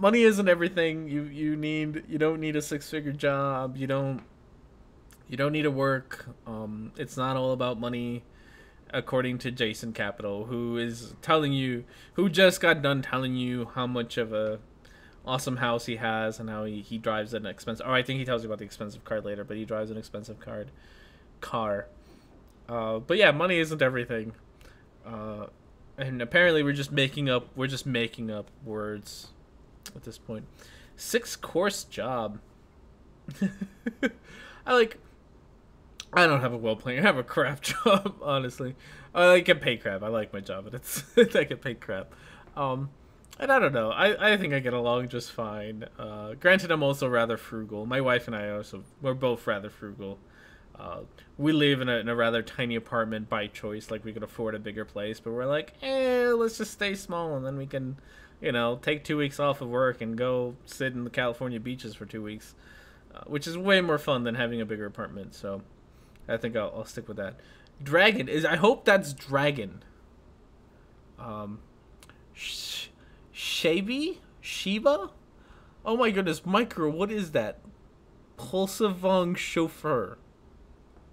Money isn't everything. You don't need a 6-figure job. You don't need to work. It's not all about money, according to Jason Capital, who just got done telling you how much of a awesome house he has and how he drives an expensive. Oh, I think he tells you about the expensive car later, but he drives an expensive car. But yeah, money isn't everything. And apparently we're just making up words at this point. 6-course job. I don't have a I have a crap job, honestly. I get paid crap. I like my job, but I get paid crap. And I don't know. I think I get along just fine. Granted, I'm also rather frugal. My wife and we're both rather frugal. We live in a rather tiny apartment by choice. Like, we could afford a bigger place, but we're like, let's just stay small, and then we can, take 2 weeks off of work and go sit in the California beaches for 2 weeks, which is way more fun than having a bigger apartment. So I think I'll stick with that. Dragon I hope that's dragon. Shiba? Oh my goodness, Micro, what is that? Pulsavong chauffeur.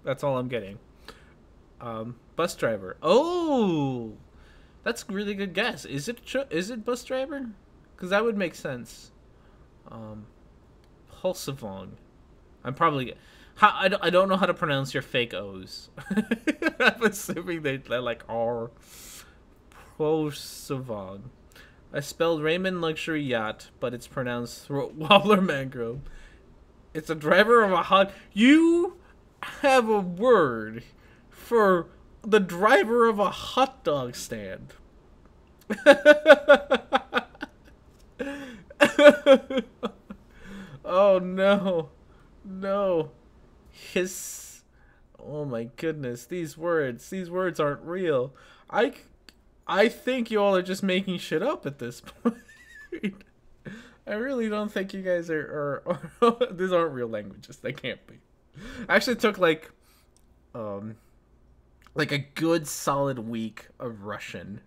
That's all I'm getting. Bus driver. Oh, that's a really good guess. Is it bus driver? Because that would make sense. Pulsavong. I'm probably. I don't know how to pronounce your fake O's. I'm assuming they're like R. Pulsavong. I spelled Raymond Luxury Yacht, but it's pronounced Wobbler Mangrove. It's a driver of a hot. You have a word for the driver of a hot dog stand. Oh no. No. Oh my goodness. These words aren't real. I think you all are just making shit up at this point. I really don't think you guys are these aren't real languages. They can't be. I actually took like a good solid week of Russian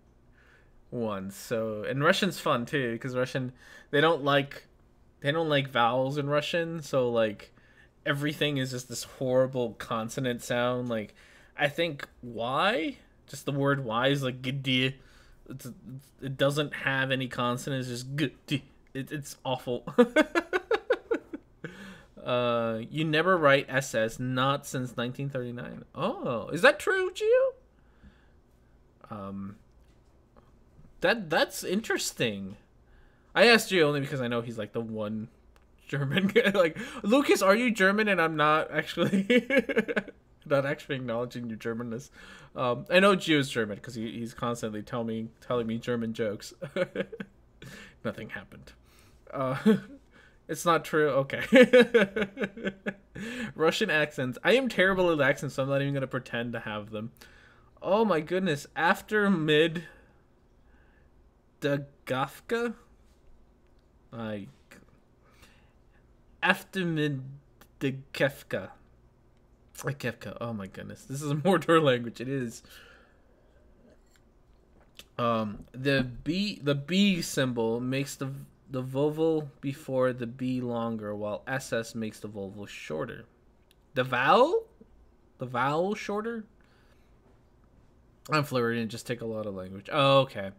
once. So, and Russian's fun too, because Russian they don't like vowels in Russian, so like everything is just this horrible consonant sound. Like, I think Y, just the word Y is like gd. It doesn't have any consonants, just gd. It's awful. You never write SS, not since 1939. Oh, is that true, Gio? That's interesting. I asked Gio only because I know he's like the one German guy. Like, Lucas, are you German? And I'm not actually not actually acknowledging your Germanness. I know Gio's German because he's constantly telling me German jokes. Nothing happened. It's not true. Okay. Russian accents. I am terrible at accents, so I'm not even gonna pretend to have them. Oh my goodness. After mid Dagafka? After mid Dagafka. Kefka. Oh my goodness. This is a Mordor language. It is. The B symbol makes the vowel before the B longer, while SS makes the vowel shorter. The vowel shorter? I'm Floridian, just take a lot of language. Oh, okay.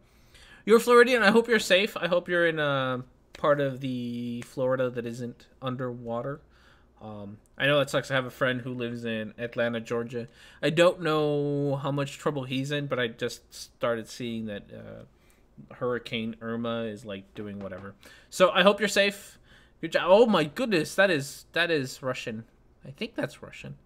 You're Floridian. I hope you're safe. I hope you're in a part of the Florida that isn't underwater. I know that sucks. I have a friend who lives in Atlanta, Georgia. I don't know how much trouble he's in, but I just started seeing that Hurricane Irma is like doing whatever. So I hope you're safe. Good job. Oh my goodness, that is Russian. I think that's Russian.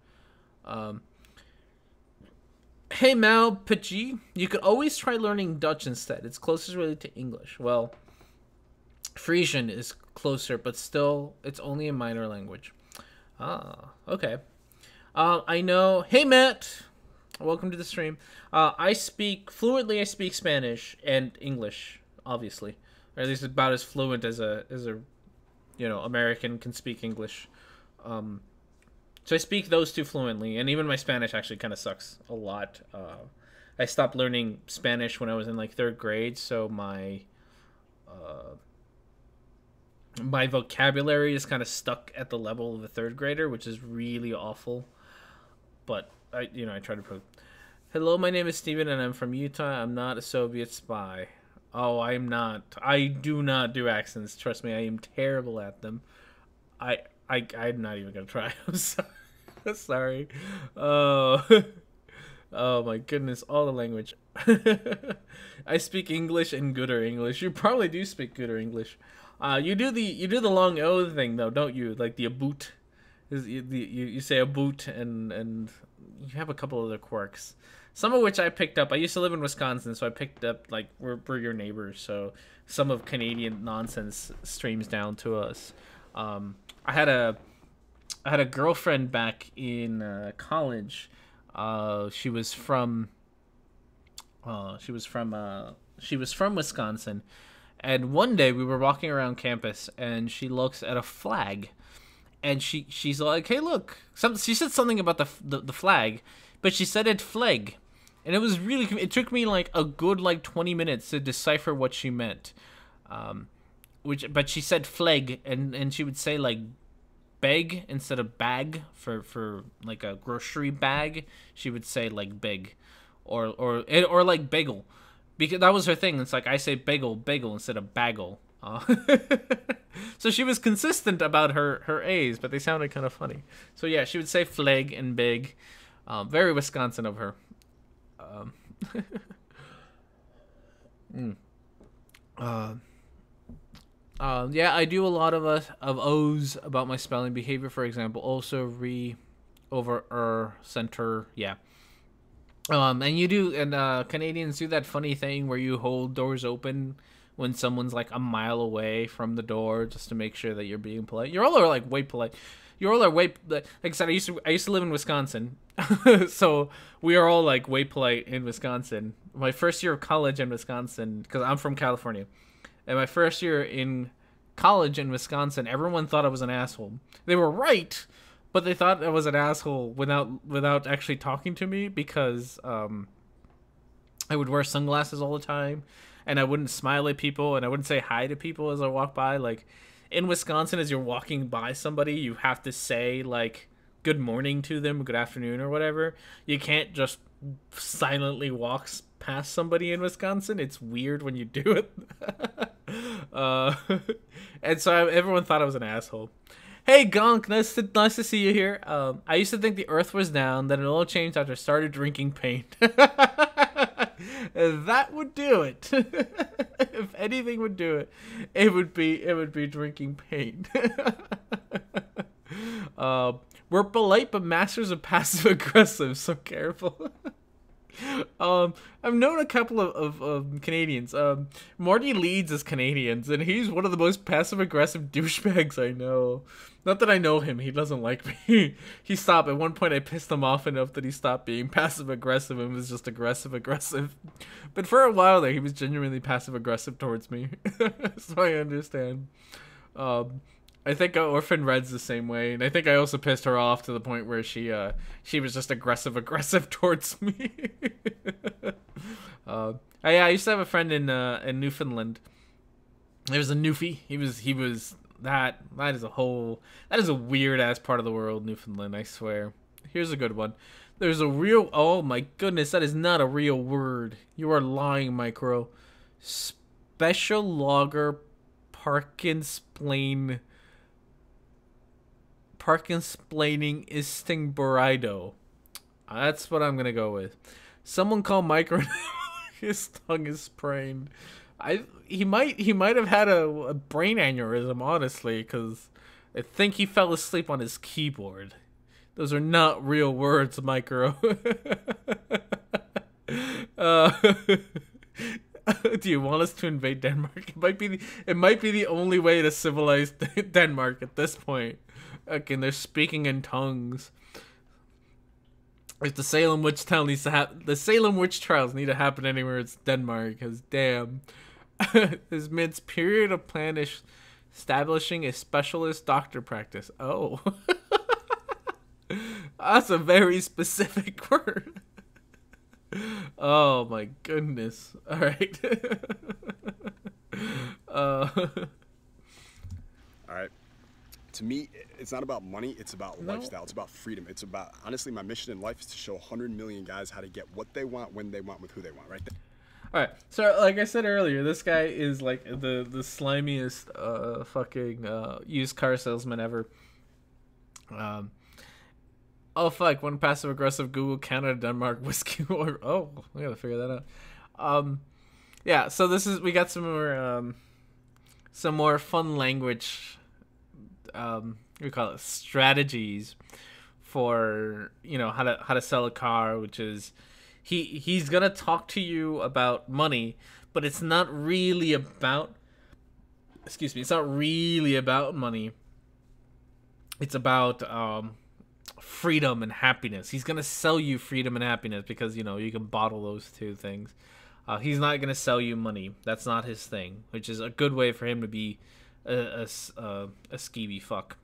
Hey Mal Pidgey, you could always try learning Dutch instead. It's closest really to English. Well, Frisian is closer, but still, it's only a minor language. Ah, okay. I know. Hey, Matt. Welcome to the stream. I speak fluently. I speak Spanish and English, obviously, or at least about as fluent as a American can speak English. So I speak those two fluently, and even my Spanish actually kind of sucks a lot. I stopped learning Spanish when I was in like third grade, so my vocabulary is kind of stuck at the level of a third grader, which is really awful. But I try to prove. Hello, my name is Steven, and I'm from Utah. I'm not a Soviet spy. Oh, I'm not. I do not do accents. Trust me, I am terrible at them. I'm not even gonna try. I'm sorry. Sorry. Oh, oh my goodness, all the language. I speak English and gooder English. You probably do speak gooder English. You do the long O thing though, don't you? Like the aboot. You say aboot and you have a couple other quirks. Some of which I picked up. I used to live in Wisconsin, so I picked up like we're your neighbors, so some of Canadian nonsense streams down to us. I had a girlfriend back in college. She was from Wisconsin, and one day we were walking around campus, and she looks at a flag, and she's like, "Hey, look!" She said something about the flag, but she said it flag, and it was really. It took me like a good 20 minutes to decipher what she meant. But she said flag, and she would say like bag instead of bag for like a grocery bag. She would say like big, or like bagel, because that was her thing. It's like I say bagel instead of bagel. So she was consistent about her A's, but they sounded kind of funny. So yeah, she would say flag and big. Very Wisconsin of her. Yeah, I do a lot of O's about my spelling behavior. For example, also over center. Yeah. And Canadians do that funny thing where you hold doors open when someone's like a mile away from the door, just to make sure that you're being polite. You all are like way polite. You all are way, like I said, I used to live in Wisconsin, so we are all like way polite in Wisconsin. My first year of college in Wisconsin, because I'm from California, and my first year in college in Wisconsin, everyone thought I was an asshole. They were right, but they thought I was an asshole without actually talking to me, because I would wear sunglasses all the time, and I wouldn't smile at people, and I wouldn't say hi to people as I walk by. Like in Wisconsin, as you're walking by somebody, you have to say like good morning to them, good afternoon, or whatever. You can't just silently walk past somebody in Wisconsin. It's weird when you do it. And so everyone thought I was an asshole. Hey Gonk, nice to see you here. I used to think the Earth was down, then it all changed after I started drinking paint. That would do it. If anything would do it, it would be drinking paint. We're polite, but masters of passive aggressive. So careful. I've known a couple of Canadians. Marty Leeds is Canadians, and he's one of the most passive aggressive douchebags I know. Not that I know him, he doesn't like me. He stopped. At one point I pissed him off enough that he stopped being passive aggressive and was just aggressive. But for a while there, he was genuinely passive aggressive towards me. So I understand. I think Orphan Red's the same way, and I think I also pissed her off to the point where she was just aggressive towards me. I used to have a friend in Newfoundland. There was a Newfie. He was that is a weird ass part of the world, Newfoundland, I swear. Here's a good one. There's a real, oh my goodness, that is not a real word. You are lying, Micro. Special Logger Parkinsplaining Istingborido. That's what I'm gonna go with. Someone call Micro. His tongue is sprained. He might have had a brain aneurysm, honestly, because I think he fell asleep on his keyboard. Those are not real words, Micro. Do you want us to invade Denmark? It might be the only way to civilize Denmark at this point. Okay, they're speaking in tongues. If the Salem witch trial needs to the Salem witch trials need to happen anywhere, it's Denmark. Because damn, this mid's period of plan is establishing a specialist doctor practice. Oh, that's a very specific word. Oh my goodness! All right. All right. To me, it's not about money. It's about lifestyle. It's about freedom. It's about, honestly, my mission in life is to show 100 million guys how to get what they want, when they want, with who they want, right there. All right. So, like I said earlier, this guy is like the slimiest fucking used car salesman ever. Oh fuck! One passive aggressive Google Canada Denmark whiskey war. Oh, we gotta figure that out. Yeah. So we got some more fun language. We call it strategies for how to sell a car, which is he's gonna talk to you about money, but it's not really about. Excuse me. It's not really about money. It's about freedom and happiness. He's gonna sell you freedom and happiness because you can bottle those two things. He's not gonna sell you money. That's not his thing, which is a good way for him to be a skeevy fuck.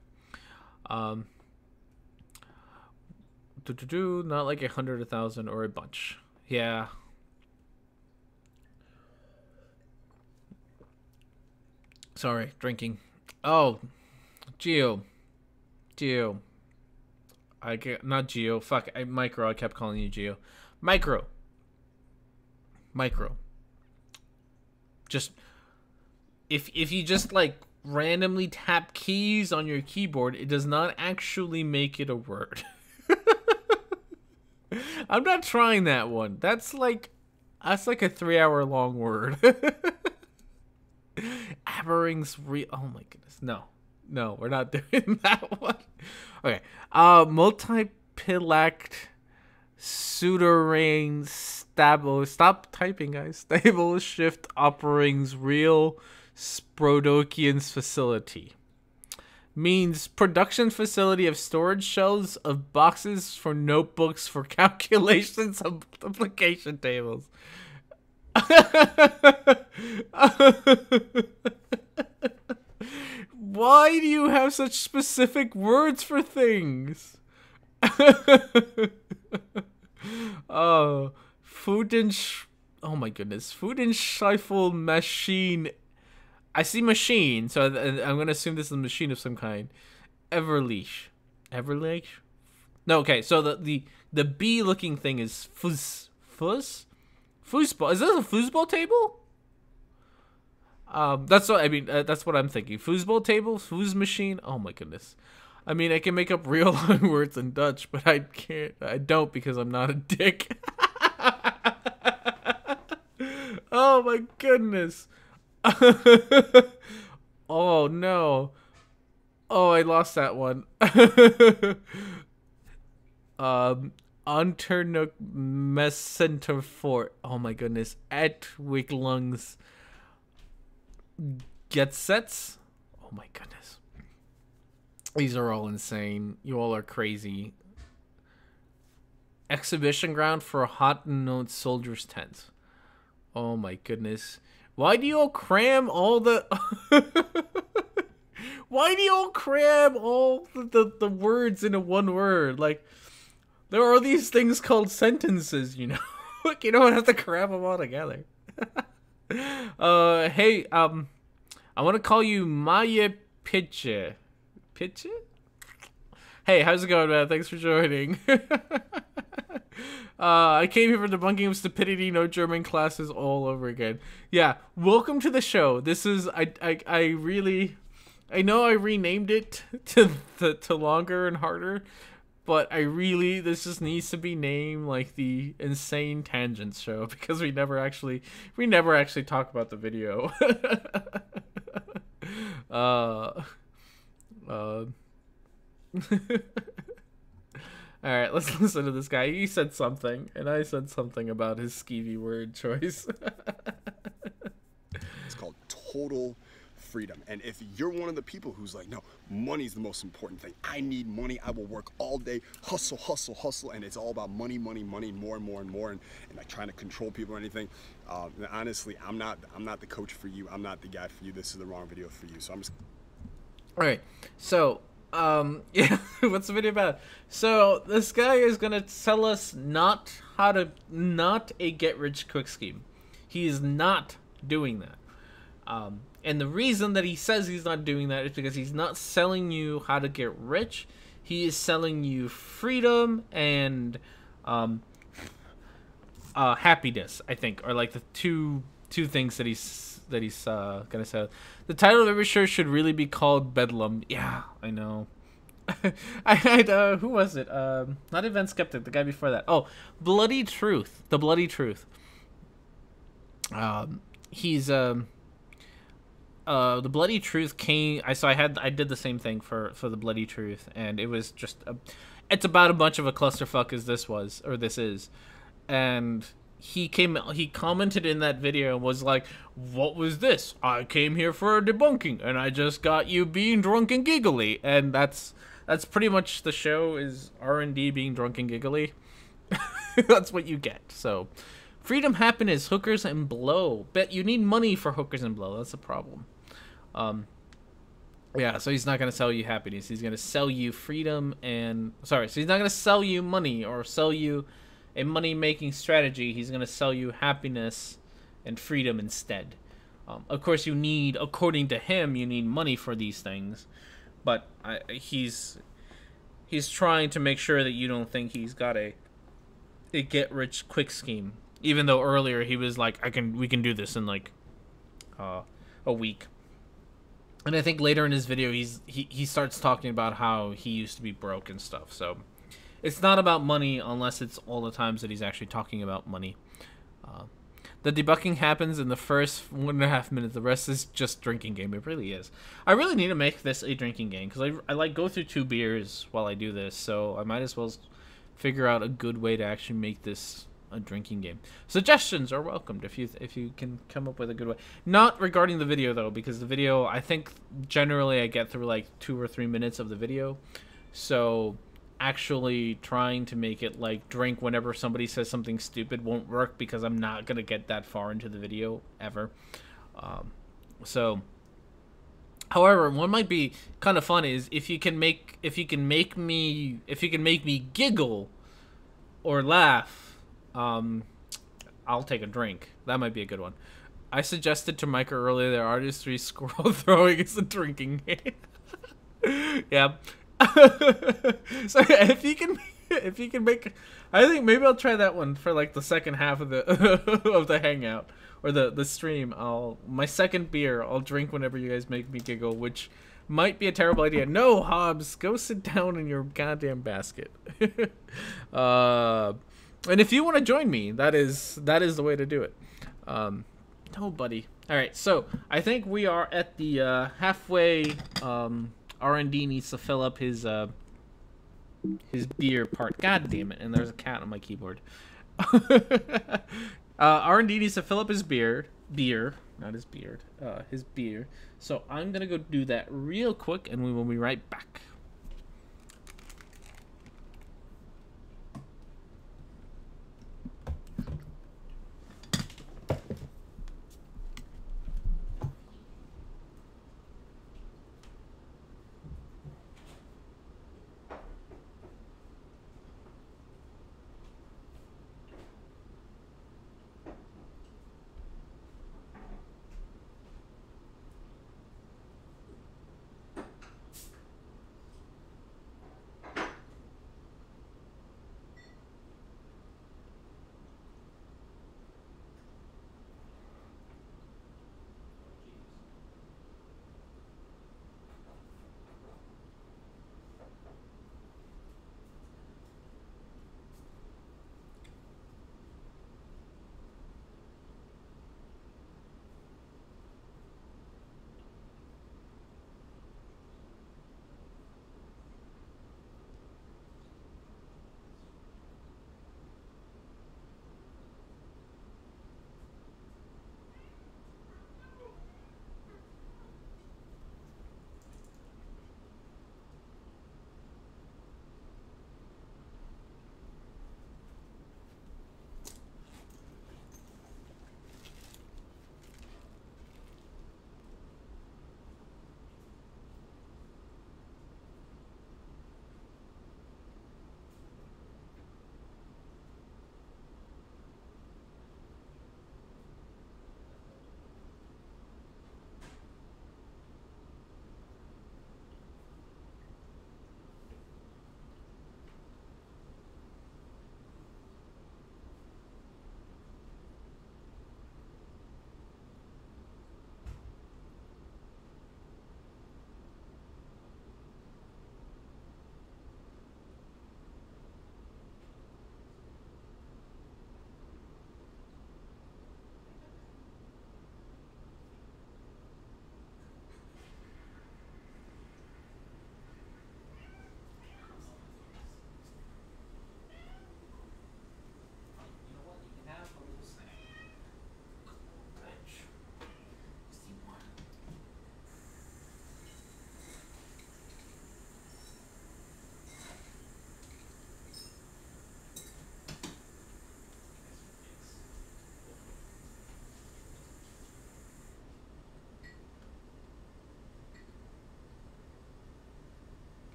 Not like 100, 1,000, or a bunch. Yeah. Sorry, drinking. Oh, Geo. Not Geo. Fuck, Micro. I kept calling you Geo. Micro. Just if you just like randomly tap keys on your keyboard, it does not actually make it a word. I'm not trying that one. That's like a 3-hour-long word. Aberring's oh my goodness. No, we're not doing that one. Okay. Multipilact pseudorane stable. Stop typing, guys. Stable shift operings real Sprodokian's facility. Means production facility of storage shelves of boxes for notebooks for calculations of multiplication tables. Why do you have such specific words for things? Oh, oh my goodness. Fudenschifel machine. I see machine, so I'm going to assume this is a machine of some kind. Everleash. No, okay, so the bee-looking thing is foosball. Is this a foosball table? That's what I mean. That's what I'm thinking. Foosball table, foos machine. Oh my goodness. I mean, I can make up real long words in Dutch, but I can't. I don't because I'm not a dick. Oh my goodness. Oh no. Oh, I lost that one. Unternook Mescenter Fort. Oh my goodness. At Wiglungs Getsets. Oh my goodness. These are all insane. You all are crazy. Exhibition ground for a hot note soldiers tent. Oh my goodness. Why do you all cram all the Why do you all cram all the words into one word? Like, there are these things called sentences, you know. Like, you don't have to cram them all together. Hey, I want to call you Maya Pitche. Pitche? Hey, how's it going, man? Thanks for joining. I came here for debunking of stupidity, no German classes all over again. Yeah, welcome to the show. This is I really, I know I renamed it to longer and harder, but this just needs to be named like the Insane Tangents Show because we never actually talk about the video. All right, let's listen to this guy. He said something, and I said something about his skeevy word choice. It's called total freedom. And if you're one of the people who's like, no, money's the most important thing. I need money. I will work all day, hustle, hustle, hustle. And it's all about money, money, money, more and more and more. And like trying to control people or anything. Honestly, I'm not the coach for you. I'm not the guy for you. This is the wrong video for you. So I'm just. All right. So, yeah, what's the video about? So this guy is going to tell us not a get-rich-quick scheme. He is not doing that. And the reason that he says he's not doing that is because he's not selling you how to get rich. He is selling you freedom and happiness, I think, are like the two things that he's gonna sell. The title of every shirt should really be called Bedlam. Yeah, I know. I had who was it? Not Event Skeptic, the guy before that. Oh, Bloody Truth. The Bloody Truth. He's the Bloody Truth came. I did the same thing for the Bloody Truth, and it was just it's about a bunch of a clusterfuck as this is, and he commented in that video and was like, "What was this? I came here for a debunking, and I just got you being drunk and giggly," and that's pretty much the show is R&D being drunk and giggly. That's what you get. So. Freedom, happiness, hookers, and blow. Bet you need money for hookers and blow. That's a problem. Yeah, so he's not going to sell you happiness. He's going to sell you freedom and... Sorry, so he's not going to sell you money or sell you a money-making strategy. He's going to sell you happiness and freedom instead. Of course, you need, according to him, you need money for these things. But he's trying to make sure that you don't think he's got a get-rich-quick scheme. Even though earlier he was like, we can do this in like a week. And I think later in his video he starts talking about how he used to be broke and stuff. So it's not about money unless it's all the times that he's actually talking about money. The debunking happens in the first 1.5 minutes. The rest is just drinking game. It really is. I really need to make this a drinking game because I like go through 2 beers while I do this. So I might as well figure out a good way to actually make this a drinking game. Suggestions are welcomed if you can come up with a good way. Not regarding the video though, because the video, I think generally I get through like 2 or 3 minutes of the video. So actually trying to make it like drink whenever somebody says something stupid won't work because I'm not gonna get that far into the video ever. So however, what might be kind of fun is if you can make me giggle or laugh, I'll take a drink. That might be a good one. I suggested to Micah earlier that artistry squirrel throwing is a drinking game. Yeah. So if you can make, I think maybe I'll try that one for like the second half of the of the hangout or the stream. My second beer I'll drink whenever you guys make me giggle, which might be a terrible idea. No, Hobbs, go sit down in your goddamn basket. And if you want to join me, that is the way to do it. No, buddy. All right, so I think we are at the halfway. R&D needs to fill up his beer part. God damn it! And there's a cat on my keyboard. R&D needs to fill up his beer, not his beard. His beer. So I'm gonna go do that real quick, and we will be right back.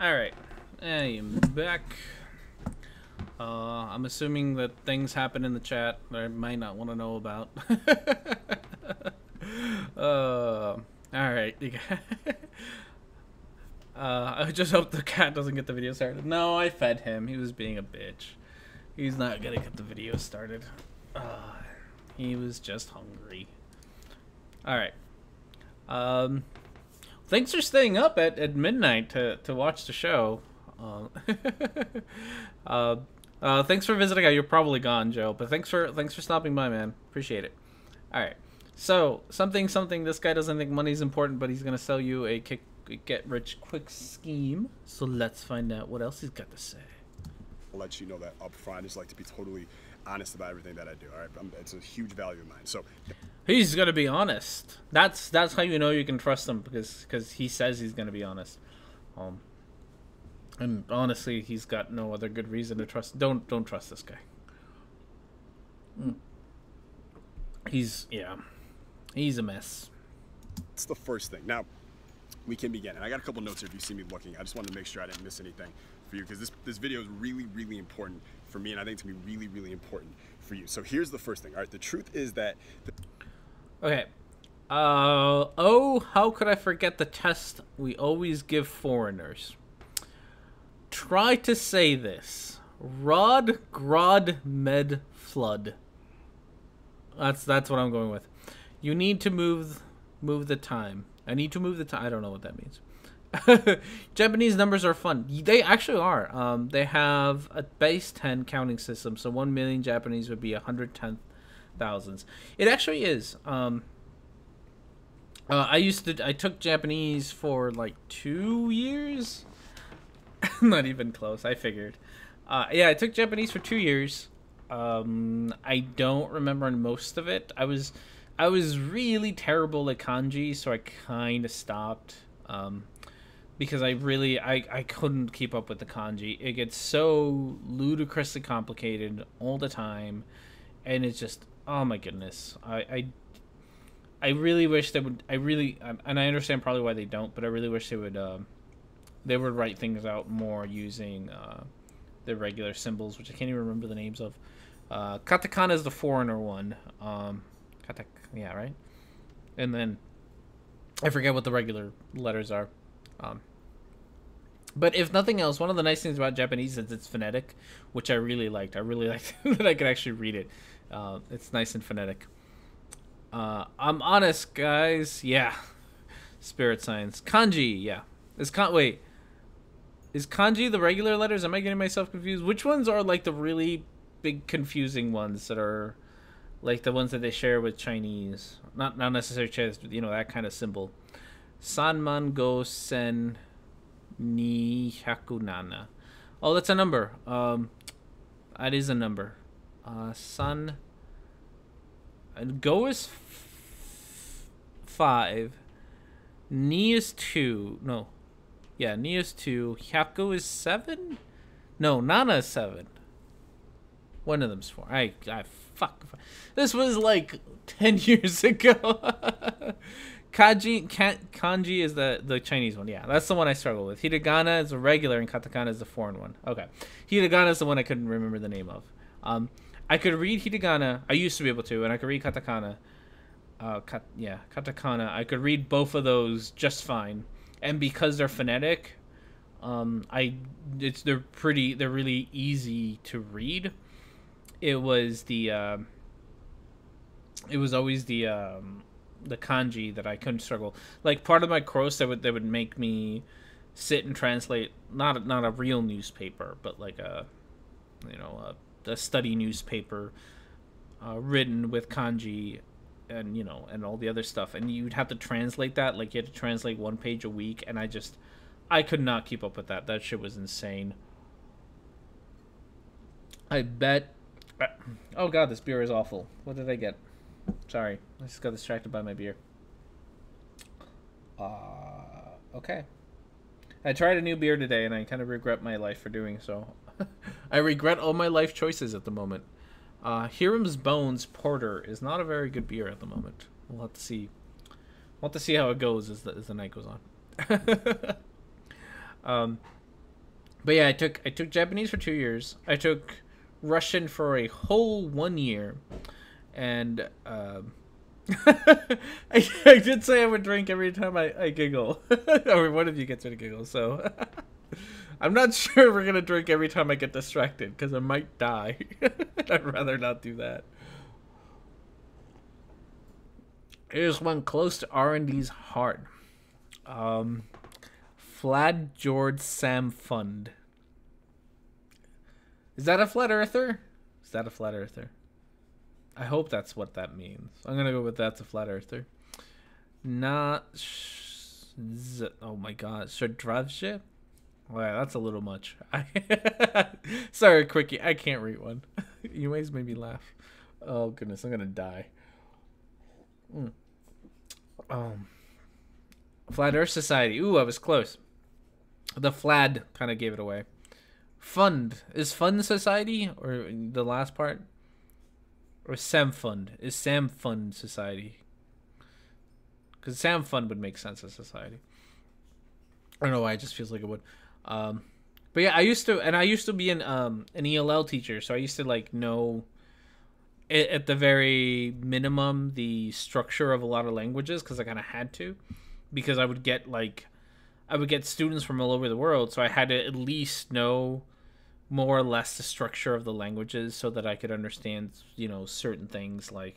Alright. I am back. I'm assuming that things happen in the chat that I might not want to know about. Alright. I just hope the cat doesn't get the video started. No, I fed him. He was being a bitch. He's not gonna get the video started. He was just hungry. Alright. Thanks for staying up at midnight to watch the show. Thanks for visiting. You're probably gone, Joe, but thanks for stopping by, man. Appreciate it. All right. So something. This guy doesn't think money's important, but he's gonna sell you a get rich quick scheme. So let's find out what else he's got to say. I'll let you know that up front. I just like to be totally honest about everything that I do. All right, it's a huge value of mine. So he's gonna be honest. That's how you know you can trust him, because he says he's gonna be honest. And honestly, he's got no other good reason to trust. Don't trust this guy. He's a mess. That's the first thing. Now we can begin, and I got a couple notes here if you see me looking. I just wanted to make sure I didn't miss anything for you, because this video is really, really important for me, and I think it's gonna be really, really important for you. So here's the first thing. All right, the truth is that okay. How could I forget the test we always give foreigners? Try to say this. Rod, grod, med, flood. That's what I'm going with. You need to move the time. I need to move the time. I don't know what that means. Japanese numbers are fun. They actually are. They have a base 10 counting system, so 1 million Japanese would be 110,000. It actually is. I took Japanese for like 2 years. Not even close. I figured. Yeah, I took Japanese for 2 years. I don't remember most of it. I was really terrible at kanji, so I kind of stopped. Because I couldn't keep up with the kanji. It gets so ludicrously complicated all the time, and it's just, oh my goodness. I really wish they would. And I understand probably why they don't, but I really wish they would write things out more using the regular symbols, which I can't even remember the names of. Katakana is the foreigner one. Yeah, right? And then I forget what the regular letters are. But if nothing else, one of the nice things about Japanese is it's phonetic, which I really liked. I really liked that I could actually read it. It's nice and phonetic. I'm honest, guys. Yeah. Spirit signs. Kanji, yeah. Is kanji the regular letters? Am I getting myself confused? Which ones are like the really big confusing ones that are like the ones that they share with Chinese? Not necessarily Chinese, but you know, that kind of symbol. Sanman go sen ni hyakunana. Oh, that's a number. That is a number. San. Go is 5. Ni is 2. No. Yeah, Ni is 2. Hyaku is 7? No, Nana is 7. One of them's 4. Fuck. This was like 10 years ago. Kanji is the Chinese one. Yeah, that's the one I struggle with. Hiragana is a regular and katakana is the foreign one. Okay. Hiragana is the one I couldn't remember the name of. I could read hiragana. I used to be able to, and I could read katakana. Katakana. I could read both of those just fine. And because they're phonetic, they're really easy to read. It was always the kanji that I couldn't struggle. Like part of my course, they would make me sit and translate not a real newspaper, but like a study newspaper written with kanji and and all the other stuff, and you'd have to translate that. Like you had to translate 1 page a week, and I could not keep up with that. That shit was insane. I bet. Oh god, this beer is awful. What did I get? Sorry, I just got distracted by my beer. Okay. I tried a new beer today, and I kind of regret my life for doing so. I regret all my life choices at the moment. Hiram's Bones Porter is not a very good beer at the moment. We'll have to see. We'll have to see how it goes as the night goes on. But yeah, I took Japanese for 2 years. I took Russian for a whole 1 year, and I did say I would drink every time I giggle, or one of you gets me to giggle. So I'm not sure we're gonna drink every time I get distracted because I might die. I'd rather not do that. Here's one close to R&D's heart. Flad George Sam Fund. Is that a flat earther? Is that a flat earther? I hope that's what that means. I'm gonna go with that's a flat earther. Not. Oh my god. Shadravje? Wow, that's a little much. Sorry, quickie. I can't read one. You always made me laugh. Oh goodness, I'm gonna die. Flat Earth Society. Ooh, I was close. The Flad kind of gave it away. Fund. Is Fund Society? Or the last part? Or Sam Fund? Is Sam Fund Society? Because Sam Fund would make sense as society. I don't know why, it just feels like it would. But yeah, I used to be an ELL teacher, so I used to like know at the very minimum the structure of a lot of languages because I kind of had to, because I would get students from all over the world, so I had to at least know more or less the structure of the languages so that I could understand, certain things, like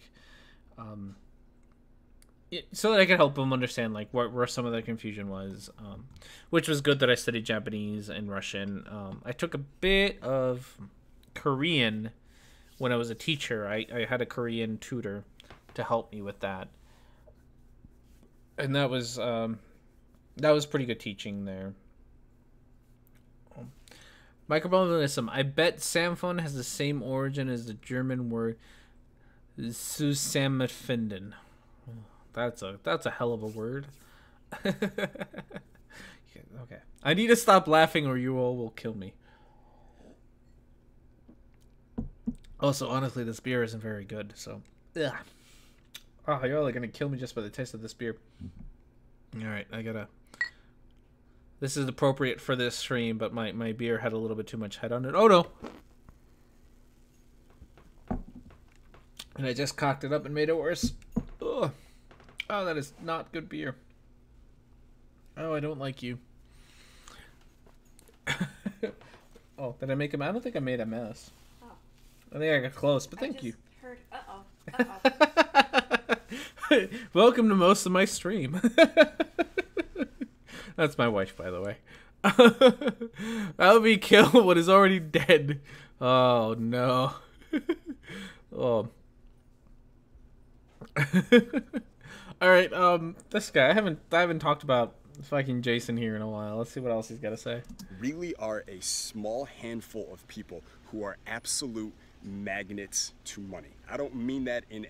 so that I could help them understand like where some of the confusion was, which was good that I studied Japanese and Russian. I took a bit of Korean when I was a teacher. I had a Korean tutor to help me with that, and that was pretty good teaching there. Microbialism. I bet Samfund has the same origin as the German word Zusammenfinden. That's a hell of a word. Okay. I need to stop laughing or you all will kill me. Also, honestly, this beer isn't very good, so... Ugh. Oh, y'all are gonna kill me just by the taste of this beer. Alright, I gotta... This is appropriate for this stream, but my beer had a little bit too much head on it. Oh, no! And I just cocked it up and made it worse. Ugh. Oh, that is not good beer. Oh, I don't like you. Oh, did I make a mess? I don't think I made a mess. Oh. I think I got close, but thank you. Heard, Welcome to most of my stream. That's my wife, by the way. That'll be kill what is already dead. Oh, no. Oh. Alright, this guy, I haven't talked about fucking Jason here in a while. Let's see what else he's got to say. Really are a small handful of people who are absolute magnets to money. I don't mean that in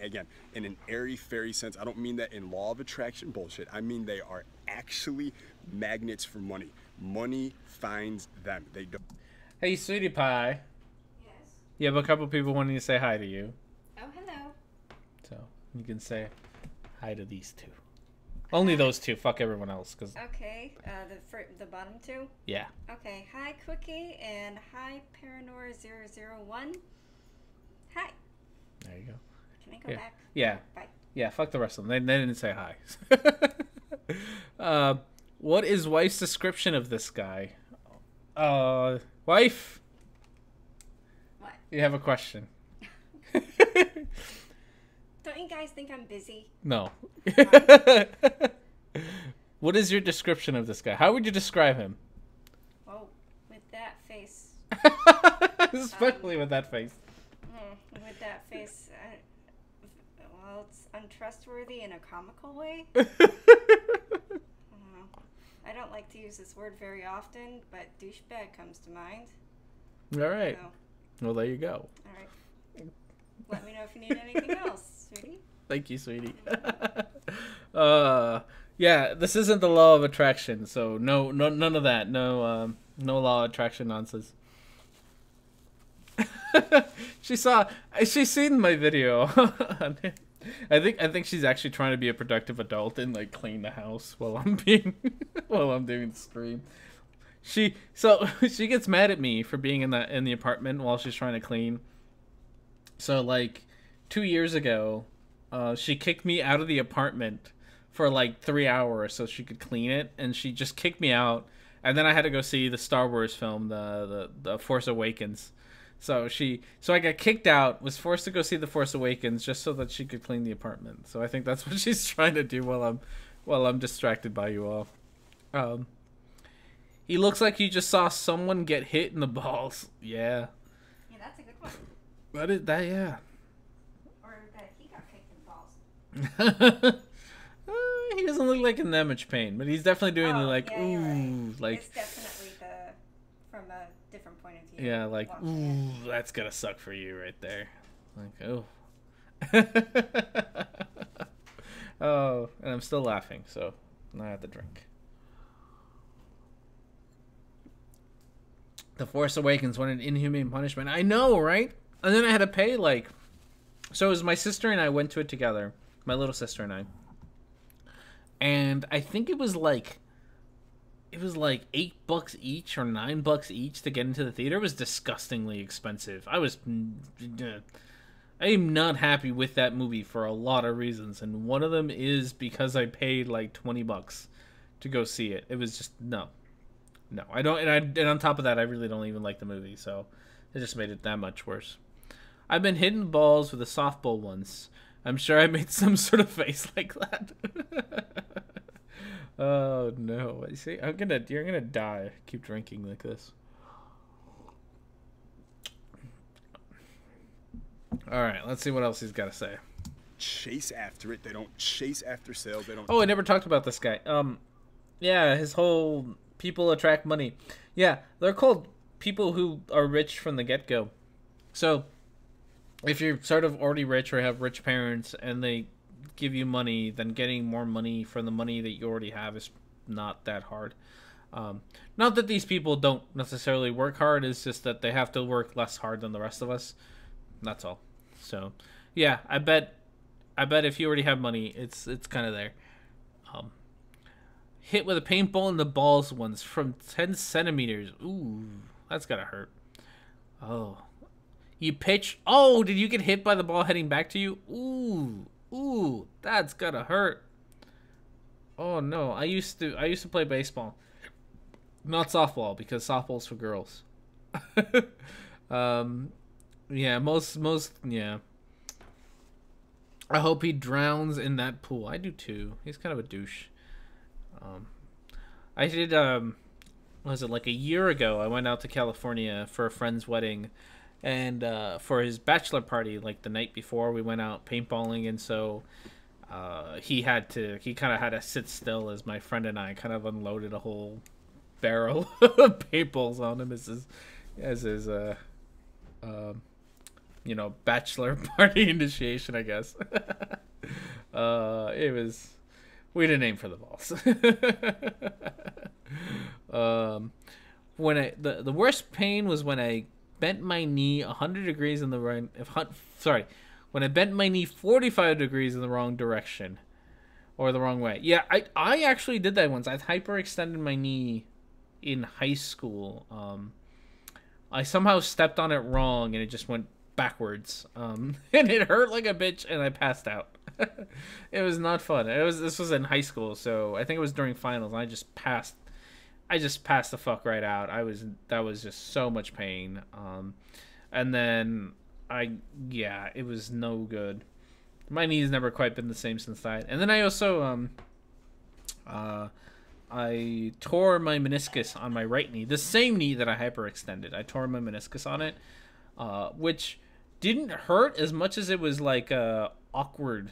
an airy-fairy sense. I don't mean that in law of attraction bullshit. I mean they are actually magnets for money. Money finds them. They don't. Hey, sweetie pie. Yes? You have a couple people wanting to say hi to you. Oh, hello. So, you can say hi to these two. Only those two. Fuck everyone else. Cause... Okay. The bottom two? Yeah. Okay. Hi, Quickie, and hi, Paranor001. Hi. There you go. Can I go back? Yeah. Bye. Yeah, fuck the rest of them. They didn't say hi. What is wife's description of this guy? Wife? What? You have a question. Don't you guys think I'm busy? No. What is your description of this guy? How would you describe him? Oh, with that face. Especially with that face. With that face, well, it's untrustworthy in a comical way. I don't like to use this word very often, but douchebag comes to mind. All right. So, well, there you go. All right. Let me know if you need anything else, sweetie. Thank you, sweetie. Yeah, this isn't the law of attraction, so no, none of that. No law of attraction nonsense. She's seen my video. I think she's actually trying to be a productive adult and like clean the house while I'm doing the stream. she gets mad at me for being in the apartment while she's trying to clean. So like 2 years ago, she kicked me out of the apartment for like 3 hours so she could clean it, and she just kicked me out. And then I had to go see the Star Wars film, the Force Awakens. So I got kicked out, was forced to go see the Force Awakens just so that she could clean the apartment. So I think that's what she's trying to do while I'm distracted by you all. He looks like you just saw someone get hit in the balls. Yeah. Yeah, that's a good one. Yeah. Or that he got kicked in the balls. He doesn't look like in that much pain, but he's definitely doing the like, yeah, ooh, right. like. It's definitely from a different point of view. Yeah, like, ooh, that's gonna suck for you right there. Like, oh. Oh, and I'm still laughing, so now I have to drink. The Force Awakens, what an inhumane punishment. I know, right? And then I had to pay, like... So it was my sister and I went to it together. My little sister and I. And I think it was like $8 each or $9 each to get into the theater. It was disgustingly expensive. I am not happy with that movie for a lot of reasons, and one of them is because I paid like $20 to go see it. It was just no, I don't, and on top of that, I really don't even like the movie, so it just made it that much worse. I've been hitting balls with a softball once. I'm sure I made some sort of face like that. Oh no! See, you're gonna die. Keep drinking like this. All right, let's see what else he's got to say. Chase after it. They don't chase after sales. They don't. Oh, I never talked about this guy. Yeah, his whole people attract money. Yeah, they're called people who are rich from the get-go. So, if you're sort of already rich or have rich parents and they give you money, then getting more money from the money that you already have is not that hard. Not that these people don't necessarily work hard, it's just that they have to work less hard than the rest of us. That's all. So, yeah, I bet if you already have money, it's kind of there. Hit with a paintball in the balls once from 10 centimeters. Ooh, that's gotta hurt. Oh. You pitch. Oh, did you get hit by the ball heading back to you? Ooh, that's gotta hurt. Oh no, I used to play baseball. Not softball, because softball's for girls. Yeah, most yeah. I hope he drowns in that pool. I do too. He's kind of a douche. I did was it like a year ago? I went out to California for a friend's wedding, and for his bachelor party, like the night before, we went out paintballing, and so he kind of had to sit still as my friend and I kind of unloaded a whole barrel of paintballs on him as his bachelor party initiation, I guess. We didn't aim for the balls. The worst pain was when I bent my knee 100 degrees in the right. When I bent my knee 45 degrees in the wrong direction, or the wrong way. Yeah, I actually did that once. I hyperextended my knee in high school. I somehow stepped on it wrong, and it just went backwards. And it hurt like a bitch, and I passed out. It was not fun. This was in high school, so I think it was during finals. And I just passed the fuck right out. That was just so much pain. And then it was no good. My knee's never quite been the same since that. And then I also I tore my meniscus on my right knee, the same knee that I hyperextended. I tore my meniscus on it, which didn't hurt as much as it was like awkward.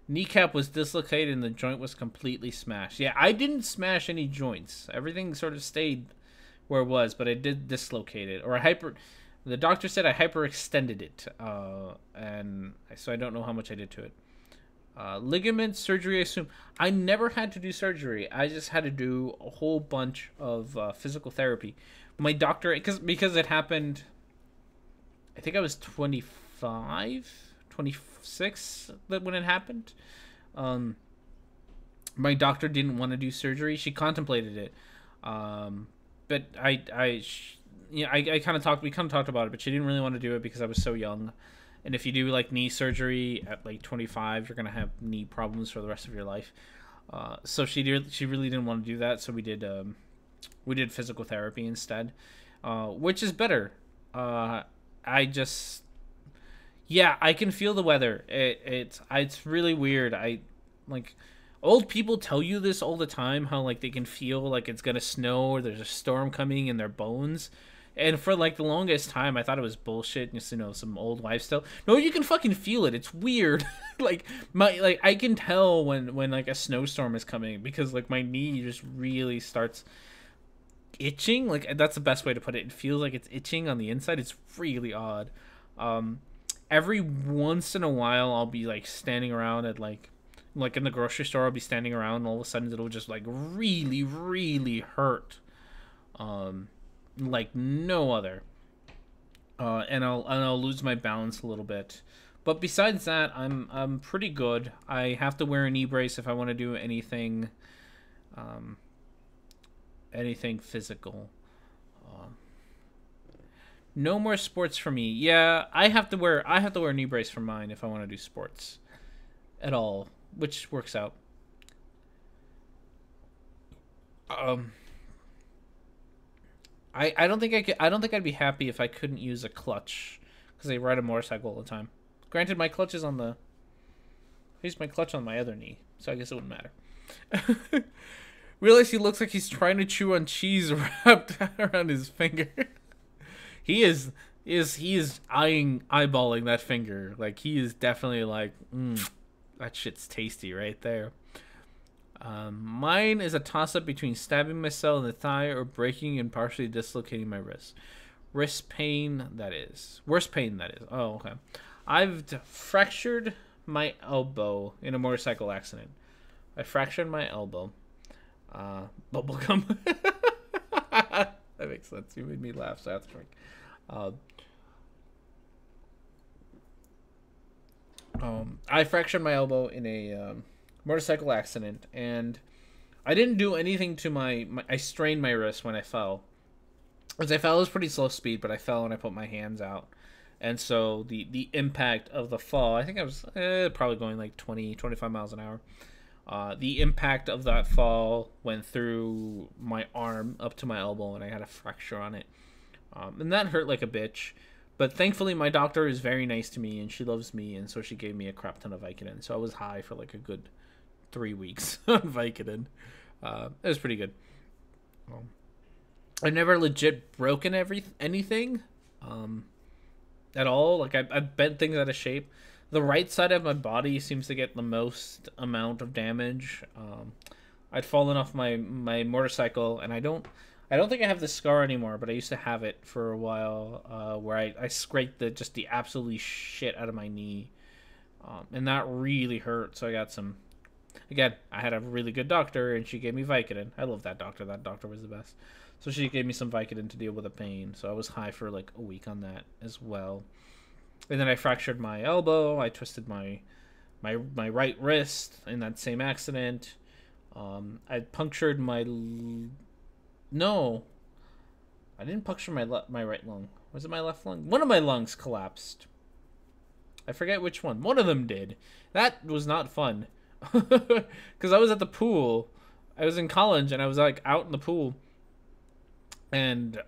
Kneecap was dislocated and the joint was completely smashed. Yeah, I didn't smash any joints. Everything sort of stayed where it was, but I did dislocate it. The doctor said I hyperextended it, and so I don't know how much I did to it. Ligament surgery, I assume. I never had to do surgery. I just had to do a whole bunch of physical therapy. My doctor, because it happened, I think I was 26 when it happened. My doctor didn't want to do surgery. She contemplated it. But I kind of talked. We kind of talked about it, but she didn't really want to do it because I was so young. And if you do like knee surgery at like 25, you're gonna have knee problems for the rest of your life. So she really didn't want to do that. So we did physical therapy instead, which is better. I just, yeah, I can feel the weather. It's really weird. Like, old people tell you this all the time, how like they can feel like it's gonna snow or there's a storm coming in their bones. And for like the longest time, I thought it was bullshit. Just, some old wives' tale. No, you can fucking feel it. It's weird. like I can tell when like a snowstorm is coming because like my knee just really starts itching. Like that's the best way to put it. It feels like it's itching on the inside. It's really odd. Every once in a while, I'll be like standing around at like in the grocery store. I'll be standing around, and all of a sudden it'll just like really, really hurt. Like no other. And I'll lose my balance a little bit. But besides that, I'm pretty good. I have to wear a knee brace if I want to do anything physical. No more sports for me. Yeah, I have to wear a knee brace for mine if I want to do sports at all, which works out. I don't think I'd be happy if I couldn't use a clutch because I ride a motorcycle all the time. Granted, my clutch is on the. I use my clutch on my other knee, so I guess it wouldn't matter. Realize he looks like he's trying to chew on cheese wrapped around his finger. He is eyeballing that finger. Like he is definitely like, that shit's tasty right there. Mine is a toss-up between stabbing myself in the thigh or breaking and partially dislocating my wrist. Worst pain, that is. Oh, okay. I've fractured my elbow in a motorcycle accident. I fractured my elbow. Bubblegum. That makes sense. You made me laugh, so I have to drink. I fractured my elbow in a motorcycle accident, and I didn't do anything to I strained my wrist when I fell. As I fell, it was pretty slow speed, but I fell and I put my hands out. And so the impact of the fall, I think I was probably going like 25 miles an hour. The impact of that fall went through my arm up to my elbow, and I had a fracture on it. And that hurt like a bitch. But thankfully, my doctor is very nice to me, and she loves me, and so she gave me a crap ton of Vicodin. So I was high for like a good 3 weeks on Vicodin. It was pretty good. I never legit broken anything at all. Like I bent things out of shape. The right side of my body seems to get the most amount of damage. I'd fallen off my motorcycle, and I don't think I have the scar anymore, but I used to have it for a while, where I scraped the absolutely shit out of my knee, and that really hurt. So I got some. Again, I had a really good doctor, and she gave me Vicodin. I love that doctor. That doctor was the best. So she gave me some Vicodin to deal with the pain. So I was high for like a week on that as well. And then I fractured my elbow. I twisted my right wrist in that same accident. I punctured my. No, I didn't puncture my right lung. Was it my left lung? One of my lungs collapsed. I forget which one. One of them did. That was not fun. Because I was at the pool. I was in college, and I was like out in the pool and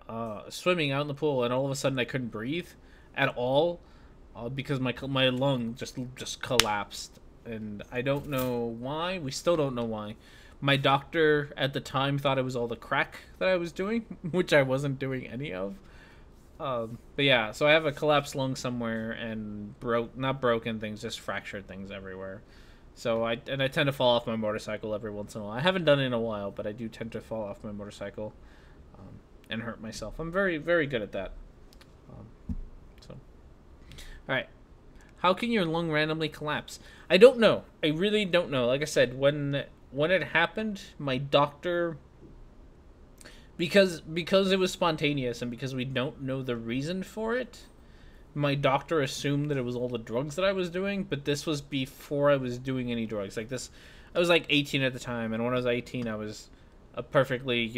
swimming out in the pool, and all of a sudden I couldn't breathe at all because my lung just collapsed, and I don't know why. We still don't know why. My doctor at the time thought it was all the crack that I was doing, which I wasn't doing any of. But yeah, so I have a collapsed lung somewhere, and not broken things, just fractured things everywhere. So I tend to fall off my motorcycle every once in a while. I haven't done it in a while, but I do tend to fall off my motorcycle and hurt myself. I'm very, very good at that. All right. How can your lung randomly collapse? I don't know. I really don't know. Like I said, when it happened, my doctor, because it was spontaneous and because we don't know the reason for it, my doctor assumed that it was all the drugs that I was doing, but this was before I was doing any drugs. Like this, I was like 18 at the time, and when I was 18, I was a perfectly,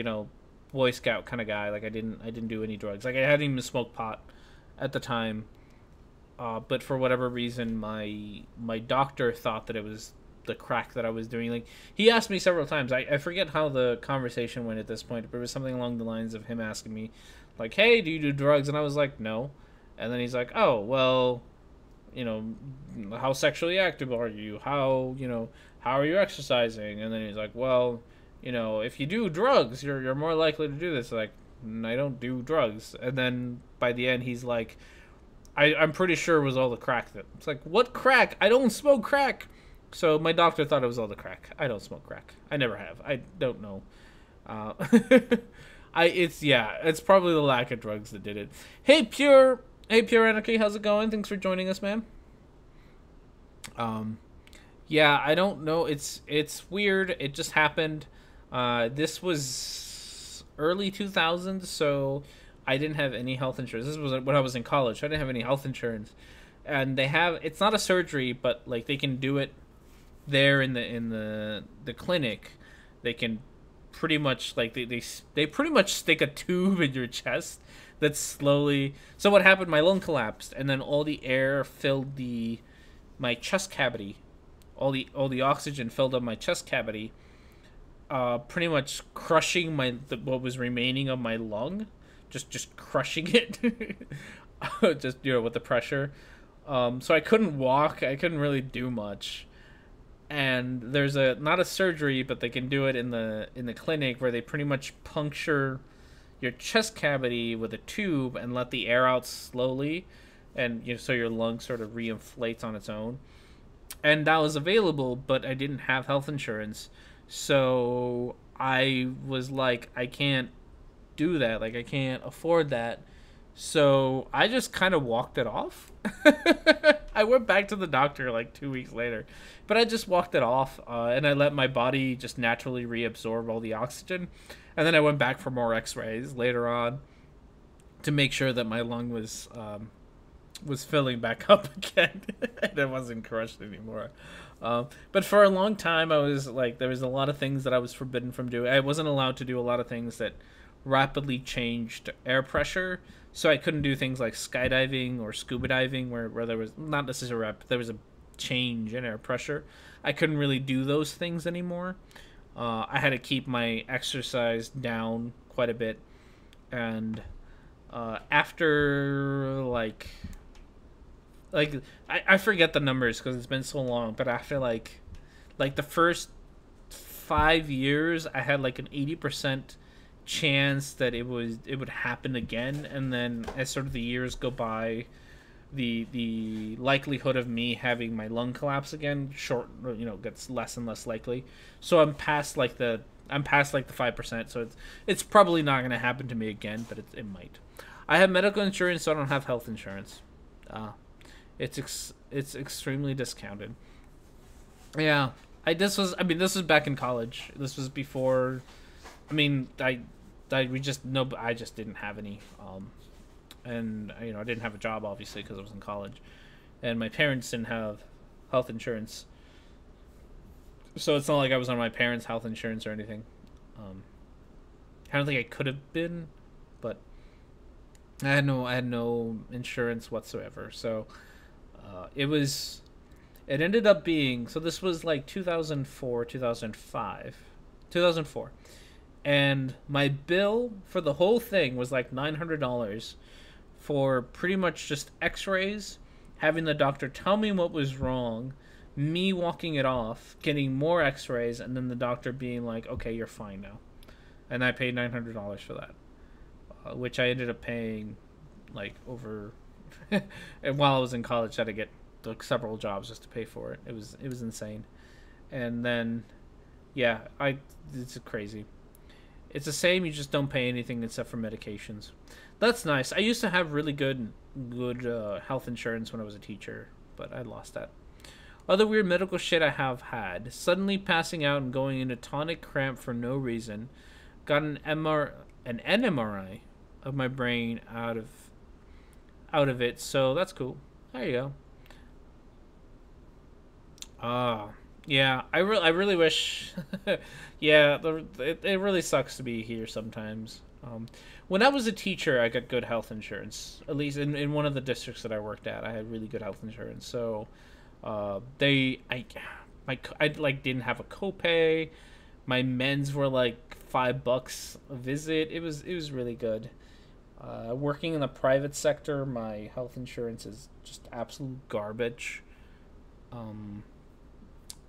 Boy Scout kind of guy. Like I didn't do any drugs. Like I hadn't even smoked pot at the time. But for whatever reason, my doctor thought that it was the crack that I was doing. Like he asked me several times. I forget how the conversation went at this point, but it was something along the lines of him asking me, like, "Hey, do you do drugs?" And I was like, "No." And then he's like, "Oh, well, you know, how sexually active are you? How how are you exercising?" And then he's like, "Well, if you do drugs, you're more likely to do this." Like, I don't do drugs. And then by the end, he's like, I'm pretty sure it was all the crack. That it's like, what crack? I don't smoke crack. So my doctor thought it was all the crack. I don't smoke crack. I never have. I don't know. Uh, it's probably the lack of drugs that did it. Hey Pure Anarchy, how's it going? Thanks for joining us, man. Yeah, I don't know. It's weird. It just happened. This was early 2000s, so I didn't have any health insurance. This was when I was in college. I didn't have any health insurance, and it's not a surgery, but like they can do it there in the clinic. They can pretty much like they pretty much stick a tube in your chest that's slowly. So what happened? My lung collapsed, and then all the air filled my chest cavity. All the oxygen filled up my chest cavity, pretty much crushing what was remaining of my lung. Just crushing it, just with the pressure. So I couldn't walk. I couldn't really do much. And there's not a surgery, but they can do it in the clinic where they pretty much puncture your chest cavity with a tube and let the air out slowly, and so your lung sort of reinflates on its own. And that was available, but I didn't have health insurance, so I was like, I can't do that. Like I can't afford that. So I just kind of walked it off. I went back to the doctor like 2 weeks later, but I just walked it off, and I let my body just naturally reabsorb all the oxygen. And then I went back for more x-rays later on to make sure that my lung was filling back up again and it wasn't crushed anymore. But for a long time I was like, there was a lot of things that I was forbidden from doing. I wasn't allowed to do a lot of things that rapidly changed air pressure, so I couldn't do things like skydiving or scuba diving where there was not necessarily there was a change in air pressure. I couldn't really do those things anymore. I had to keep my exercise down quite a bit, and after like I forget the numbers because it's been so long, but after like the first 5 years I had like an 80% chance that it would happen again, and then as sort of the years go by, the likelihood of me having my lung collapse again gets less and less likely. So I'm past like the 5%, so it's probably not going to happen to me again, but it might. I have medical insurance, so I don't have health insurance. It's extremely discounted. Yeah, this was back in college. This was before. I just didn't have any, and I didn't have a job obviously because I was in college, and my parents didn't have health insurance, so it's not like I was on my parents' health insurance or anything. I don't think I could have been, but I had no insurance whatsoever. So it ended up being, so this was like 2004, 2004. And my bill for the whole thing was like $900 for pretty much just x-rays, having the doctor tell me what was wrong, me walking it off, getting more x-rays, and then the doctor being like, okay, you're fine now. And I paid $900 for that, which I ended up paying like over and while I was in college I had to get like several jobs just to pay for it. It was insane. And then it's crazy. It's the same, you just don't pay anything except for medications. That's nice. I used to have really good health insurance when I was a teacher, but I lost that. Other weird medical shit I have had: suddenly passing out and going into tonic cramp for no reason. Got an MRI of my brain out of it, so that's cool. There you go. Yeah, I really wish. Yeah, it really sucks to be here sometimes. When I was a teacher, I got good health insurance. At least in one of the districts that I worked at, I had really good health insurance. So, I like didn't have a copay. My meds were like $5 a visit. It was really good. Working in the private sector, my health insurance is just absolute garbage. Um,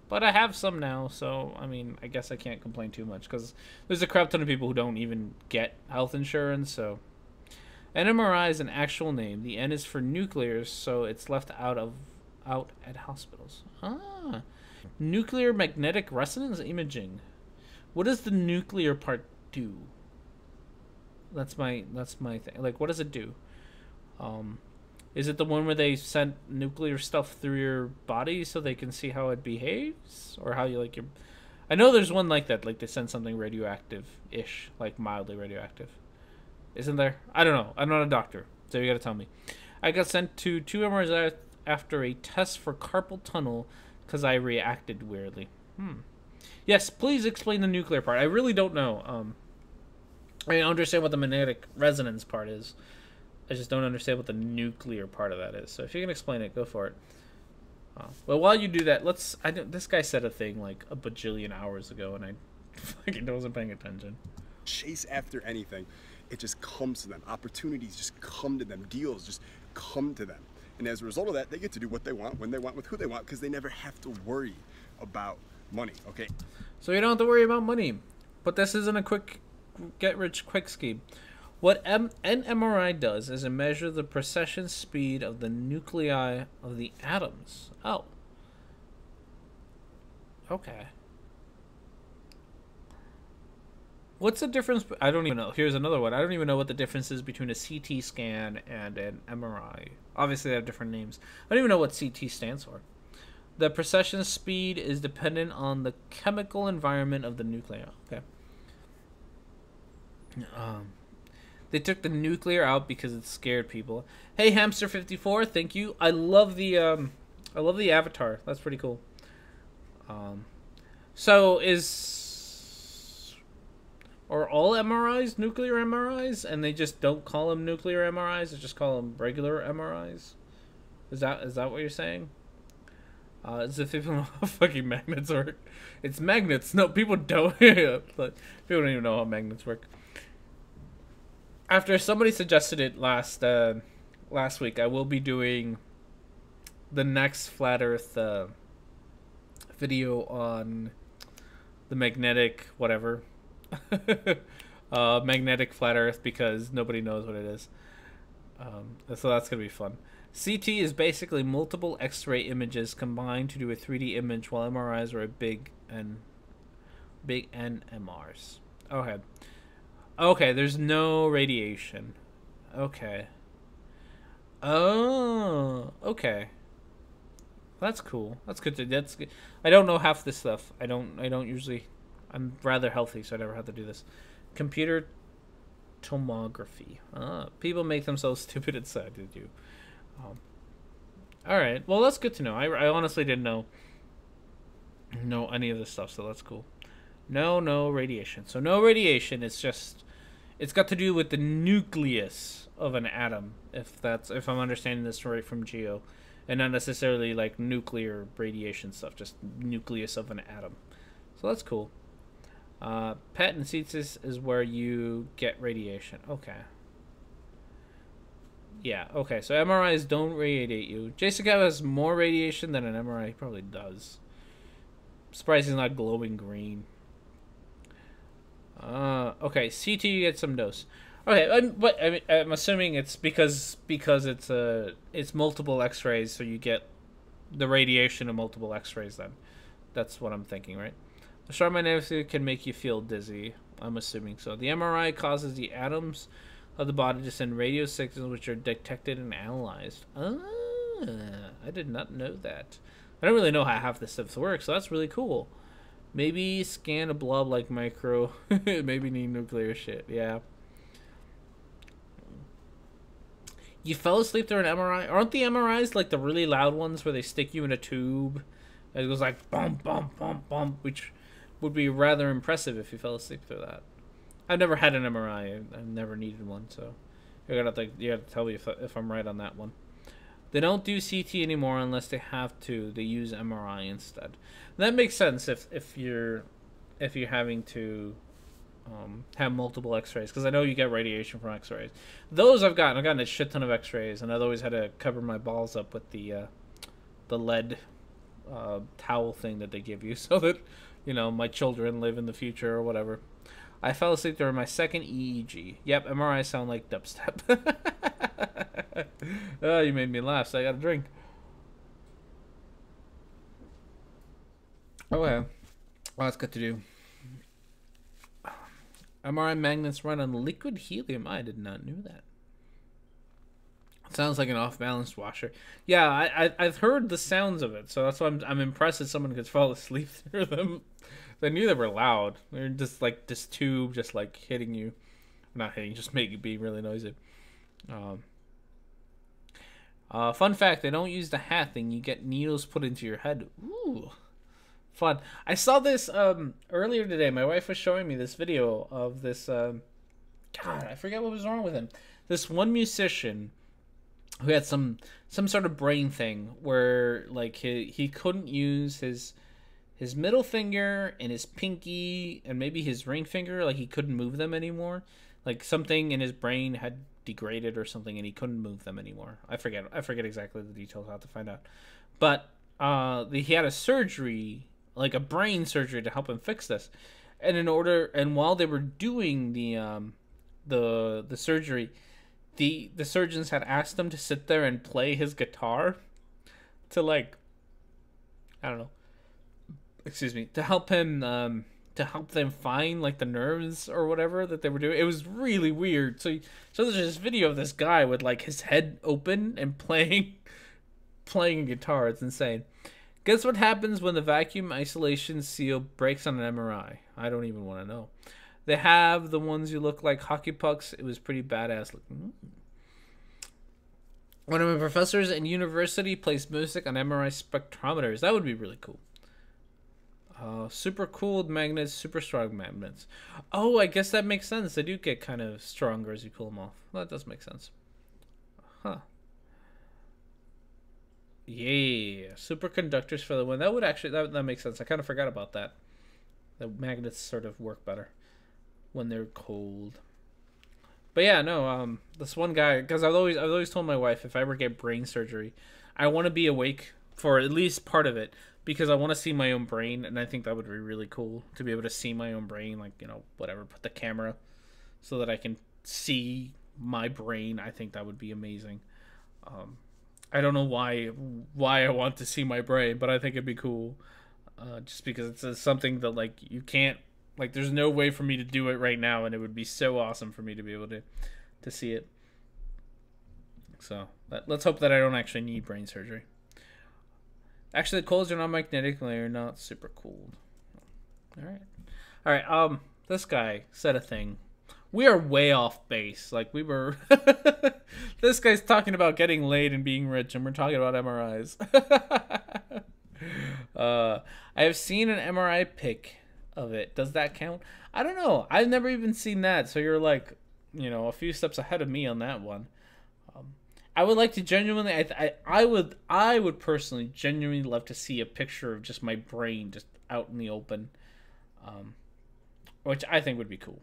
but I have some now, so I mean, I guess I can't complain too much because there's a crap ton of people who don't even get health insurance. So NMRI is an actual name. The N is for nuclear, so it's left out at hospitals. Ah, nuclear magnetic resonance imaging. What does the nuclear part do? That's my thing. Like, what does it do? Um, is it the one where they sent nuclear stuff through your body so they can see how it behaves, or how you like your? I know there's one like that. Like they send something radioactive-ish, like mildly radioactive. Isn't there? I don't know. I'm not a doctor, so you gotta tell me. I got sent to 2 MRIs after a test for carpal tunnel because I reacted weirdly. Yes, please explain the nuclear part. I really don't know. I understand what the magnetic resonance part is. I just don't understand what the nuclear part of that is. So if you can explain it, go for it. Well, while you do that, this guy said a thing like a bajillion hours ago, and I fucking wasn't paying attention. Chase after anything, it just comes to them. Opportunities just come to them. Deals just come to them. And as a result of that, they get to do what they want, when they want, with who they want, because they never have to worry about money, okay? So you don't have to worry about money. But this isn't a quick get-rich-quick scheme. What an MRI does is it measures the precession speed of the nuclei of the atoms. Oh. Okay. What's the difference? I don't even know. Here's another one. I don't even know what the difference is between a CT scan and an MRI. Obviously, they have different names. I don't even know what CT stands for. The precession speed is dependent on the chemical environment of the nuclei. Okay. They took the nuclear out because it scared people. Hey, Hamster54, thank you. I love the avatar. That's pretty cool. Are all MRIs nuclear MRIs, and they just don't call them nuclear MRIs? They just call them regular MRIs? Is that what you're saying? As if people know how fucking magnets work. It's magnets. No, people don't. People don't even know how magnets work. After somebody suggested it last week, I will be doing the next Flat Earth video on the magnetic whatever. Magnetic Flat Earth, because nobody knows what it is. So that's going to be fun. CT is basically multiple X-ray images combined to do a 3D image, while MRIs are big NMRs. Okay, there's no radiation. Okay. Oh, okay. That's cool. That's good. That's good. I don't know half this stuff. I don't usually. I'm rather healthy, so I never have to do this. Computer tomography. People make themselves stupid and sad, did you? All right. Well, that's good to know. I honestly didn't know any of this stuff, so that's cool. No radiation. So no radiation. It's got to do with the nucleus of an atom. If I'm understanding this right from Geo, and not necessarily like nuclear radiation stuff. Just nucleus of an atom. So that's cool. PET and CT is where you get radiation. Okay. Yeah, okay. So MRIs don't radiate you. Jason Cav has more radiation than an MRI. He probably does. I'm surprised he's not glowing green. Okay, CT you get some dose. Okay, but I mean, I'm assuming it's because it's multiple X-rays, so you get the radiation of multiple X-rays. Then, that's what I'm thinking, right? The sharp magnetic can make you feel dizzy. I'm assuming so. The MRI causes the atoms of the body to send radio signals, which are detected and analyzed. I did not know that. I don't really know how half this stuff works, so that's really cool. Maybe scan a blob like micro. Maybe need nuclear shit. Yeah. You fell asleep during an MRI? Aren't the MRIs like the really loud ones where they stick you in a tube It goes like bump, bump, bump, bump, which would be rather impressive if you fell asleep through that. I've never had an MRI. I've never needed one, so you gotta tell me if I'm right on that one. They don't do CT anymore unless they have to. They use MRI instead. That makes sense if you're having to have multiple X-rays, because I know you get radiation from X-rays. Those I've gotten a shit ton of X-rays, and I've always had to cover my balls up with the lead towel thing that they give you, so that my children live in the future or whatever. I fell asleep during my second EEG. Yep, MRI sound like dubstep. Oh, you made me laugh, so I got a drink. Oh yeah, well, that's good to do. MRI magnets run on liquid helium. I did not know that. Sounds like an off-balance washer. Yeah, I've heard the sounds of it, so that's why I'm impressed that someone could fall asleep through them. I knew they were loud. They're just like this tube, just like hitting you, not hitting, just making it be really noisy. Fun fact: they don't use the hat thing. You get needles put into your head. Ooh, fun. I saw this earlier today. My wife was showing me this video of this. God, I forget what was wrong with him. This one musician who had some sort of brain thing where like he couldn't use his middle finger and his pinky and maybe his ring finger, like he couldn't move them anymore. Like something in his brain had degraded or something and he couldn't move them anymore. I forget exactly the details. I'll have to find out. But he had a surgery, like a brain surgery, to help him fix this. And while they were doing the surgery, the surgeons had asked him to sit there and play his guitar to, like, I don't know, excuse me, to help them find like the nerves or whatever that they were doing. It was really weird. So there's this video of this guy with like his head open and playing a guitar. It's insane. Guess what happens when the vacuum isolation seal breaks on an MRI? I don't even want to know. They have the ones you look like hockey pucks. It was pretty badass looking. One of my professors in university plays music on MRI spectrometers. That would be really cool. Super cooled magnets, super strong magnets. Oh, I guess that makes sense. They do get kind of stronger as you pull them off. Well, that does make sense. Huh. Yeah, superconductors for the win. That would actually that makes sense. I kind of forgot about that. The magnets sort of work better when they're cold. But yeah, no. This one guy, because I've always told my wife if I ever get brain surgery, I want to be awake for at least part of it, because I want to see my own brain, and I think that would be really cool to be able to see my own brain, like, whatever, put the camera so that I can see my brain. I think that would be amazing. I don't know why I want to see my brain, but I think it'd be cool. Just because it's something that, like, you can't, like, there's no way for me to do it right now, and it would be so awesome for me to be able to see it. So, let's hope that I don't actually need brain surgery. Actually, the coils are not magnetic, they're not super cooled. Alright, this guy said a thing. We are way off base. Like, we were... This guy's talking about getting laid and being rich, and we're talking about MRIs. I have seen an MRI pic of it. Does that count? I don't know. I've never even seen that, so you're like, a few steps ahead of me on that one. I would like to genuinely... I would personally genuinely love to see a picture of just my brain just out in the open. Which I think would be cool.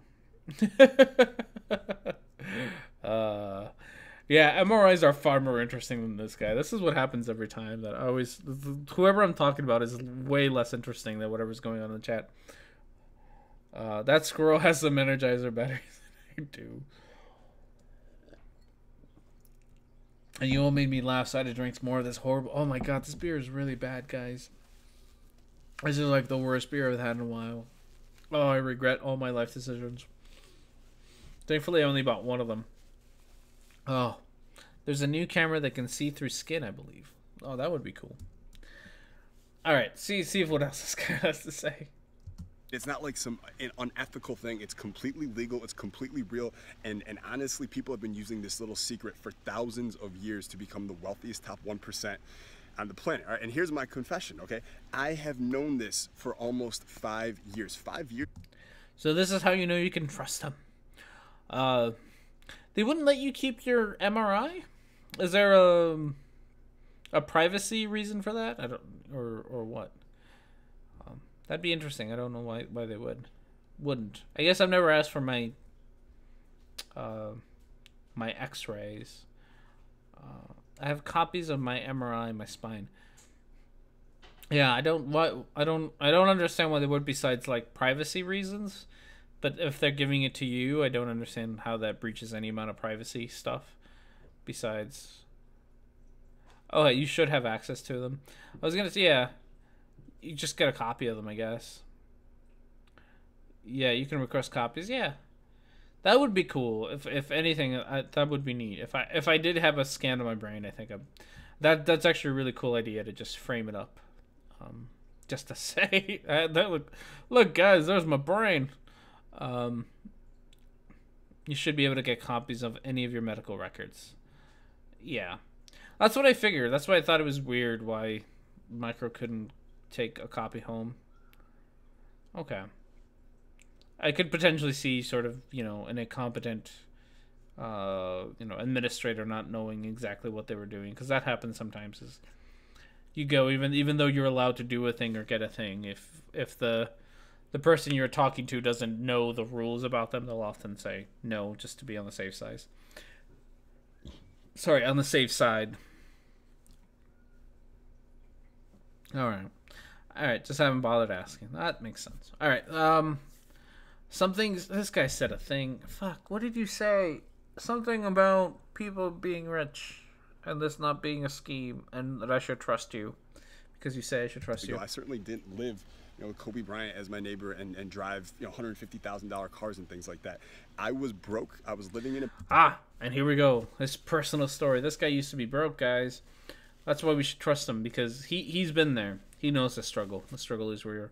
Yeah, MRIs are far more interesting than this guy. This is what happens every time. Whoever I'm talking about is way less interesting than whatever's going on in the chat. That squirrel has some Energizer batteries. I do. And you all made me laugh, so I had to drink more of this horrible... Oh my god, this beer is really bad, guys. This is like the worst beer I've had in a while. Oh, I regret all my life decisions. Thankfully, I only bought one of them. Oh. There's a new camera that can see through skin, I believe. Oh, that would be cool. Alright, see if what else this guy has to say. It's not like an unethical thing. It's completely legal. It's completely real. And honestly, people have been using this little secret for thousands of years to become the wealthiest top 1%. on the planet. All right, and here's my confession, okay? I have known this for almost 5 years. 5 years. So this is how you know you can trust them. They wouldn't let you keep your MRI? Is there a privacy reason for that? I don't, or what? That'd be interesting. I don't know why they wouldn't. I guess I've never asked for my my X-rays. I have copies of my MRI, my spine. Yeah, I don't understand why they would, besides like privacy reasons. But if they're giving it to you, I don't understand how that breaches any amount of privacy stuff. Besides, oh, you should have access to them. I was gonna say, yeah, you just get a copy of them, I guess. Yeah, you can request copies. Yeah, that would be cool. If anything, that would be neat. If I did have a scan of my brain, I think that's actually a really cool idea to just frame it up, just to say that look guys, there's my brain. You should be able to get copies of any of your medical records. Yeah, that's what I figured. That's why I thought it was weird why Micro couldn't take a copy home. Okay. I could potentially see sort of, an incompetent, administrator not knowing exactly what they were doing, because that happens sometimes. Is you go even though you're allowed to do a thing or get a thing, if the person you're talking to doesn't know the rules about them, they'll often say no just to be on the safe side. Sorry, on the safe side. All right. Just haven't bothered asking. That makes sense. All right. This guy said a thing. Fuck, what did you say? Something about people being rich and this not being a scheme, and that I should trust you because you say I should trust you. I certainly didn't live, Kobe Bryant as my neighbor and drive, $150,000 cars and things like that. I was broke. I was living in a... And here we go. This personal story. This guy used to be broke, guys. That's why we should trust him, because he's been there. He knows the struggle. The struggle is real.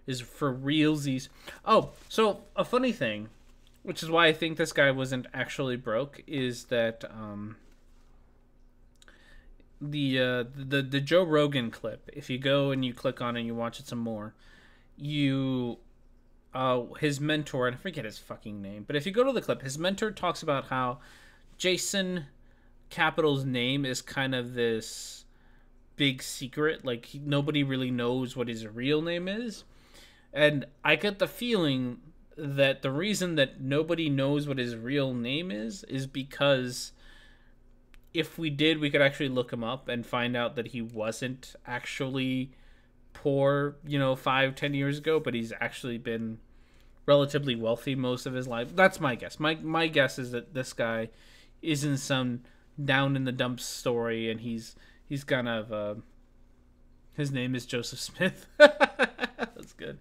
Is for realsies. Oh, so a funny thing, which is why I think this guy wasn't actually broke, is that the Joe Rogan clip, if you go and you click on it and you watch it some more, his mentor, and I forget his fucking name, but if you go to the clip, his mentor talks about how Jason Capital's name is kind of this big secret, like nobody really knows what his real name is. And I get the feeling that the reason that nobody knows what his real name is because if we did, we could actually look him up and find out that he wasn't actually poor, 5-10 years ago, but he's actually been relatively wealthy most of his life. That's my guess. My guess is that this guy isn't some down in the dumps story, and he's kind of his name is Joseph Smith. That's good.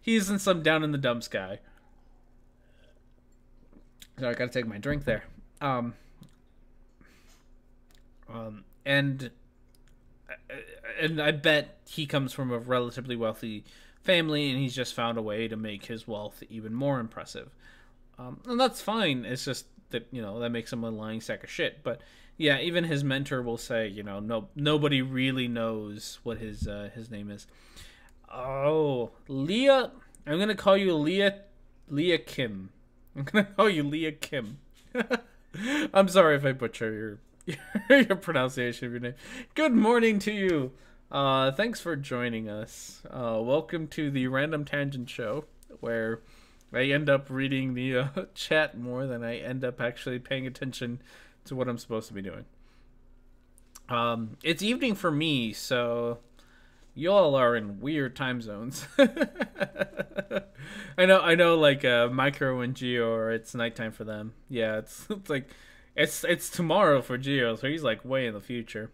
He isn't some down in the dumps guy. So I gotta take my drink there. And I bet he comes from a relatively wealthy family, and he's just found a way to make his wealth even more impressive. And that's fine. It's just that, that makes him a lying sack of shit. But yeah, even his mentor will say, nobody really knows what his name is. Oh, Leah. I'm going to call you Leah Kim. I'm going to call you Leah Kim. I'm sorry if I butcher your pronunciation of your name. Good morning to you. Thanks for joining us. Welcome to the Random Tangent Show, where I end up reading the chat more than I end up actually paying attention to what I'm supposed to be doing. It's evening for me, so y'all are in weird time zones. I know, like Micro and Geo, it's nighttime for them. Yeah, it's like it's tomorrow for Geo, so he's like way in the future.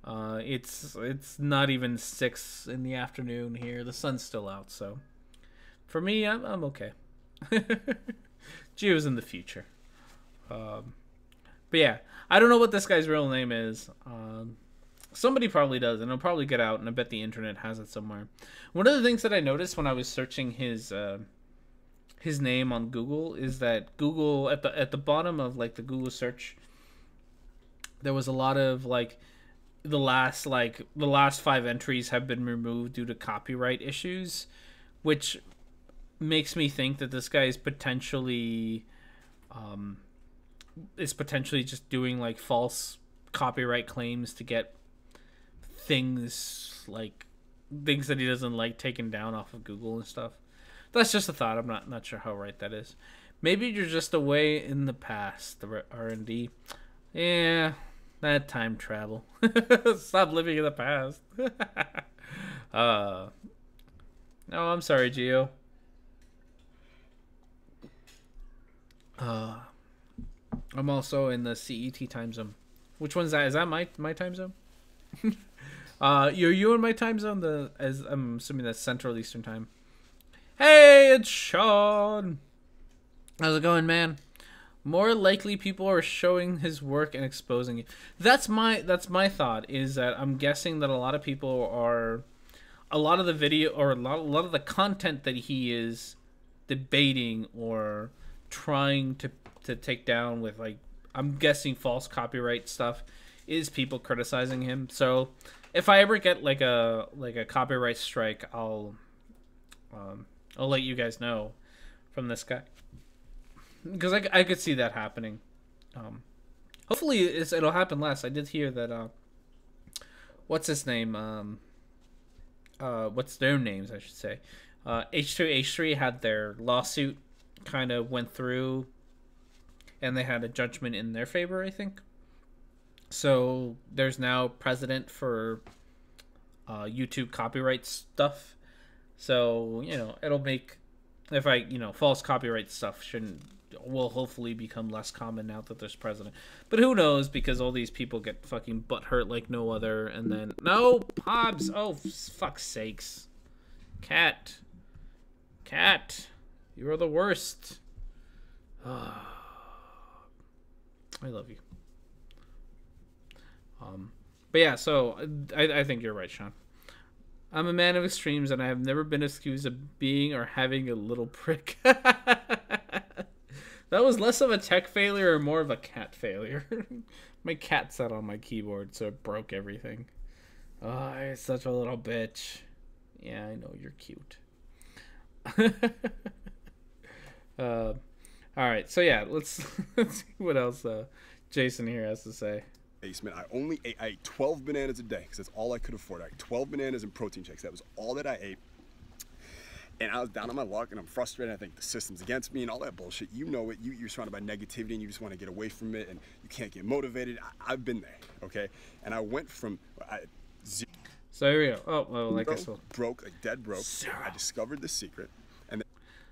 It's not even 6 in the afternoon here. The sun's still out, so for me, I'm okay. Geo's in the future. But yeah, I don't know what this guy's real name is. Somebody probably does, and it'll probably get out, and I bet the internet has it somewhere. One of the things that I noticed when I was searching his name on Google is that Google at the bottom of like the Google search, there was a lot of like the last 5 entries have been removed due to copyright issues, which makes me think that this guy is potentially just doing like false copyright claims to get things that he doesn't like taken down off of Google and stuff. That's just a thought. I'm not sure how right that is. Maybe you're just away in the past, the R&D. Yeah, that time travel. Stop living in the past. No, I'm sorry, Gio. I'm also in the CET time zone. Which one's that? Is that my time zone? You in my time zone? As I'm assuming that's Central Eastern Time. Hey, it's Sean. How's it going, man? More likely people are showing his work and exposing it. That's my thought, is that I'm guessing that a lot of people are, a lot of the video or a lot of the content that he is debating or trying to take down with, like, I'm guessing false copyright stuff, is people criticizing him. So if I ever get like a copyright strike, I'll let you guys know from this guy, because I could see that happening. Hopefully it'll happen less. I did hear that what's his name, what's their names, I should say, H2H3 had their lawsuit kind of went through, and they had a judgment in their favor, I think. So there's now precedent for YouTube copyright stuff. So, it'll make, if false copyright stuff will hopefully become less common now that there's precedent. But who knows, because all these people get fucking butthurt like no other, and then, no, Hobbs, oh, fuck's sakes. Cat, you are the worst. I love you. But yeah, so I think you're right, Sean. I'm a man of extremes, and I have never been accused of being or having a little prick. That was less of a tech failure or more of a cat failure. My cat sat on my keyboard, so it broke everything. Oh, you're such a little bitch. Yeah, I know, you're cute. All right, so yeah, let's see what else Jason here has to say. Basement. I ate 12 bananas a day because that's all I could afford. I ate 12 bananas and protein shakes. That was all that I ate. And I was down on my luck, and I'm frustrated. I think the system's against me and all that bullshit. You know it. You're surrounded by negativity, and you just want to get away from it, and you can't get motivated. I've been there, okay? And I went from zero. So here we go. Oh, well, I guess we'll... broke, like dead broke. I discovered the secret. And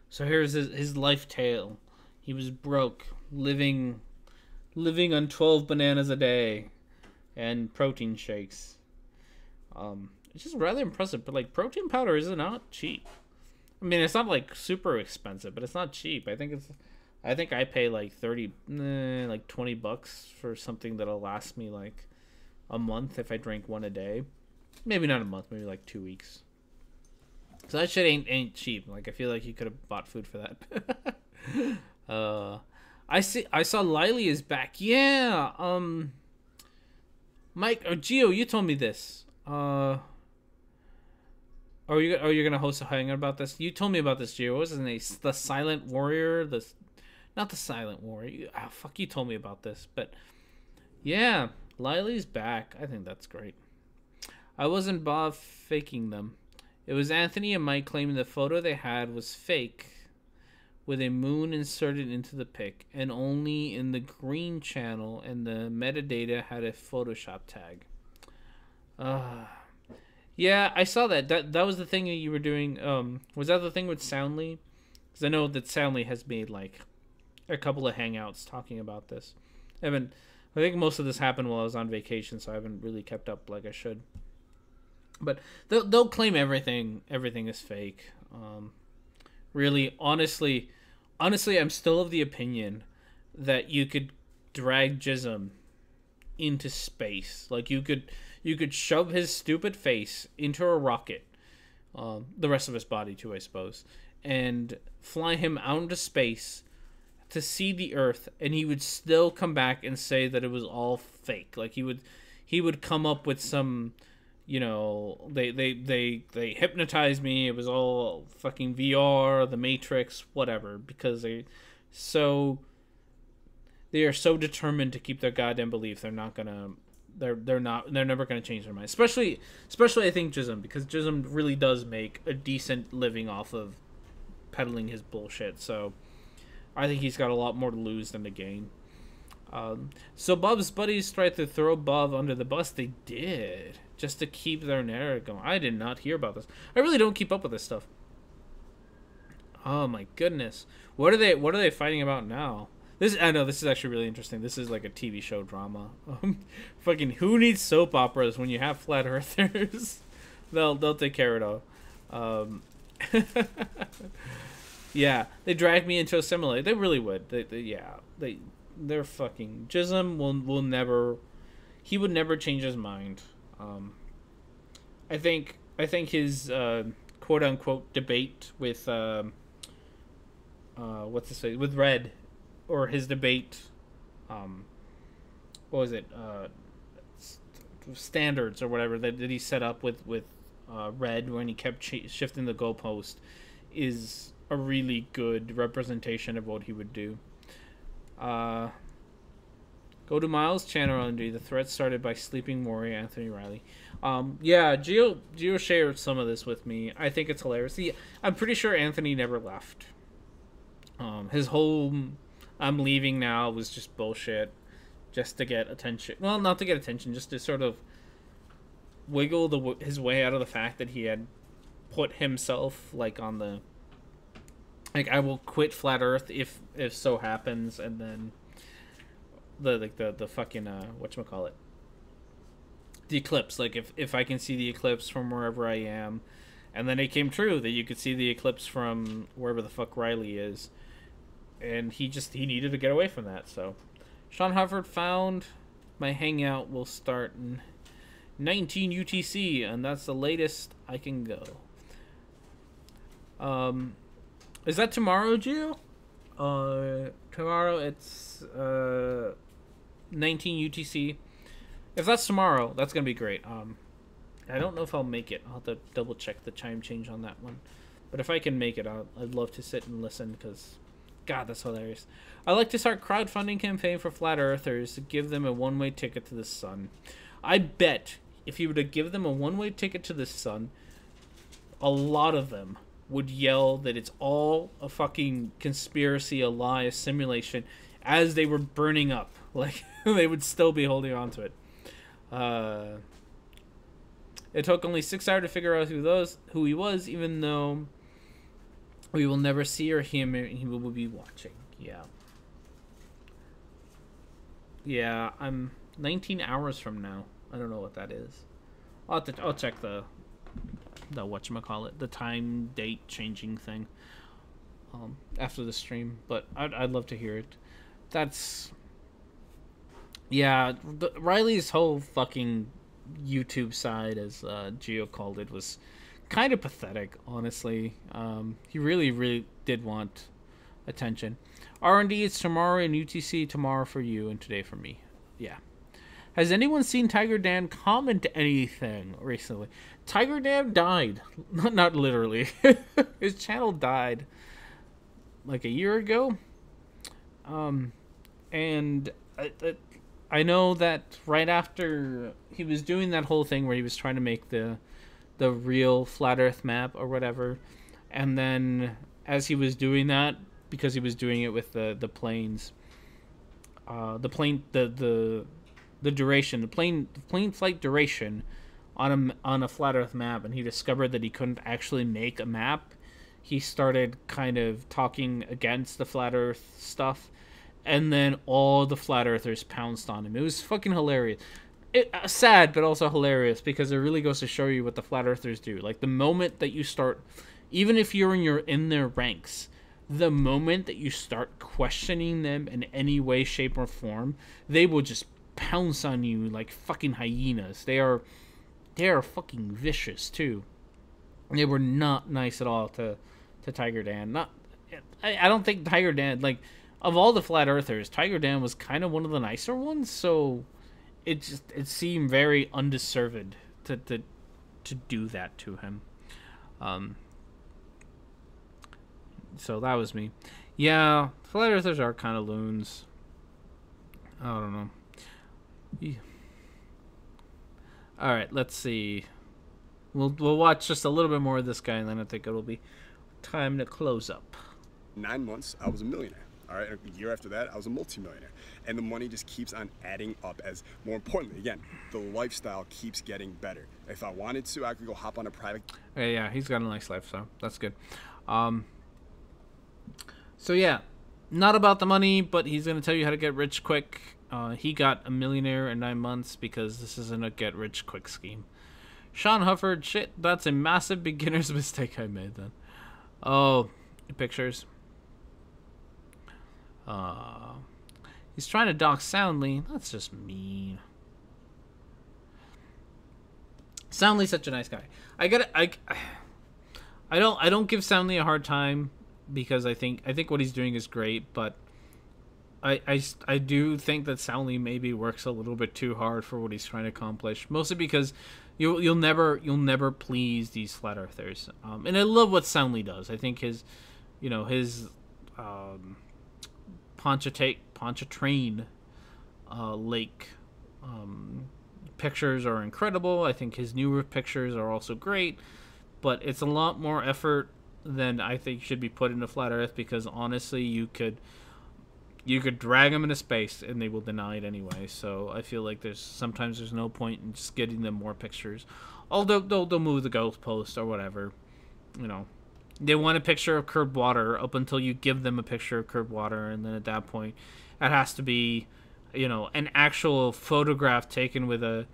so here's his life tale. He was broke, living on 12 bananas a day and protein shakes. It's just rather impressive, but like protein powder is not cheap. I mean, it's not like super expensive, but it's not cheap. I think I pay like like $20 for something that'll last me like a month if I drink one a day. Maybe not a month, maybe like 2 weeks. So that shit ain't cheap. Like, I feel like you could have bought food for that. I saw Lily is back. Yeah. Mike or Gio, you told me this. Are you gonna host a hangout about this? You told me about this, Gio. What was his name? The Silent Warrior. Not the Silent Warrior. Fuck, you told me about this. But yeah, Lily's back. I think that's great. I wasn't Bob faking them. It was Anthony and Mike claiming the photo they had was fake, with a moon inserted into the pic, and only in the green channel, and the metadata had a Photoshop tag. Yeah, I saw that. That was the thing that you were doing. Was that the thing with Soundly? Because I know that Soundly has made like a couple of hangouts talking about this. I think most of this happened while I was on vacation, so I haven't really kept up like I should. But they'll claim everything is fake. Really, honestly, I'm still of the opinion that you could drag Jism into space. Like, you could shove his stupid face into a rocket, the rest of his body too, I suppose, and fly him out into space to see the Earth, and he would still come back and say that it was all fake. Like, he he would come up with some, they hypnotized me. It was all fucking VR, the Matrix, whatever, because they are so determined to keep their goddamn belief. They're never gonna change their mind. Especially I think Jism, because Jism really does make a decent living off of peddling his bullshit. So I think he's got a lot more to lose than to gain. So Bob's buddies tried to throw Bob under the bus. They did, just to keep their narrative going. I did not hear about this. I really don't keep up with this stuff. Oh my goodness, what are they fighting about now? I know this is actually really interesting. This is like a TV show drama. Fucking who needs soap operas when you have flat earthers? they'll take care of it all. Yeah, they dragged me into a simulator. They really would. They're fucking Jism will never. He would never change his mind. I think his quote unquote debate with what's this say with Red, or his debate, what was it? Standards or whatever that he set up with Red when he kept shifting the goalpost is a really good representation of what he would do. Go to Miles' channel under the threat started by Sleeping Warrior Anthony Riley. Yeah, Geo shared some of this with me. I think it's hilarious. I'm pretty sure Anthony never left. His whole "I'm leaving now" was just bullshit, just to get attention. Well, not to get attention, just to sort of wiggle his way out of the fact that he had put himself on the I will quit flat Earth if so happens, and then the fucking whatchamacallit, the eclipse. If I can see the eclipse from wherever I am, and then it came true that you could see the eclipse from wherever the fuck Riley is, and he needed to get away from that. So Sean Hufford found my hangout will start in 19 UTC, and that's the latest I can go. Is that tomorrow, Gio? Tomorrow it's 19 UTC. If that's tomorrow, that's gonna be great. I don't know if I'll make it. I'll have to double check the time change on that one. But if I can make it, I'd love to sit and listen, because God, that's hilarious. I'd like to start crowdfunding campaign for flat earthers to give them a one-way ticket to the sun. I bet if you were to give them a one-way ticket to the sun, a lot of them would yell that it's all a fucking conspiracy, a lie, a simulation, as they were burning up. They would still be holding on to it. It took only 6 hours to figure out who he was, even though we will never see or hear him. He will be watching. Yeah, I'm 19 hours from now. I don't know what that is. I'll check the whatchamacallit, the time date changing thing after the stream, but I'd love to hear it. Riley's whole fucking YouTube side, as Gio called it, was kind of pathetic, honestly. He really did want attention. R&D, it's tomorrow in UTC, tomorrow for you and today for me. Yeah. Has anyone seen Tiger Dan comment anything recently? Tiger Dan died. Not literally. His channel died like a year ago. And I know that right after he was doing that whole thing where he was trying to make the real flat Earth map or whatever, and then as he was doing that, because he was doing it with the planes, the plane flight duration on a flat Earth map, and he discovered that he couldn't actually make a map, he started kind of talking against the flat Earth stuff, and then all the flat earthers pounced on him. It was fucking hilarious. Sad, but also hilarious, because it really goes to show you what the flat earthers do. The moment that you start, even if you're in their ranks, the moment that you start questioning them in any way, shape, or form, they will just pounce on you like fucking hyenas. They are fucking vicious too. They were not nice at all to Tiger Dan. I don't think Tiger Dan, of all the flat earthers, Tiger Dan was kind of one of the nicer ones. So it seemed very undeserved to do that to him. So that was me. Yeah, flat earthers are kind of loons. I don't know. Yeah. All right, let's see. We'll watch just a little bit more of this guy, and then I think it'll be time to close up. 9 months, I was a millionaire. All right, a year after that, I was a multimillionaire. And the money just keeps on adding up. As more importantly, again, the lifestyle keeps getting better. If I wanted to, I could go hop on a private. Yeah, he's got a nice life, so that's good. So yeah, not about the money, but he's gonna tell you how to get rich quick. He got a millionaire in 9 months because this isn't a get rich quick scheme. Sean Hufford, shit, that's a massive beginner's mistake I made then. Oh, pictures. He's trying to dox Soundly. That's just mean. Soundly's such a nice guy. I don't give Soundly a hard time because I think what he's doing is great, but I do think that Soundly maybe works a little bit too hard for what he's trying to accomplish. Mostly because you'll never please these flat earthers. And I love what Soundly does. I think his Pontchartrain lake pictures are incredible. I think his newer pictures are also great, but it's a lot more effort than I think should be put into flat earth, because honestly you could drag them into space and they will deny it anyway. So I feel like sometimes there's no point in just getting them more pictures. Although they'll move the goalpost or whatever, They want a picture of curved water up until you give them a picture of curved water, and then at that point, it has to be, an actual photograph taken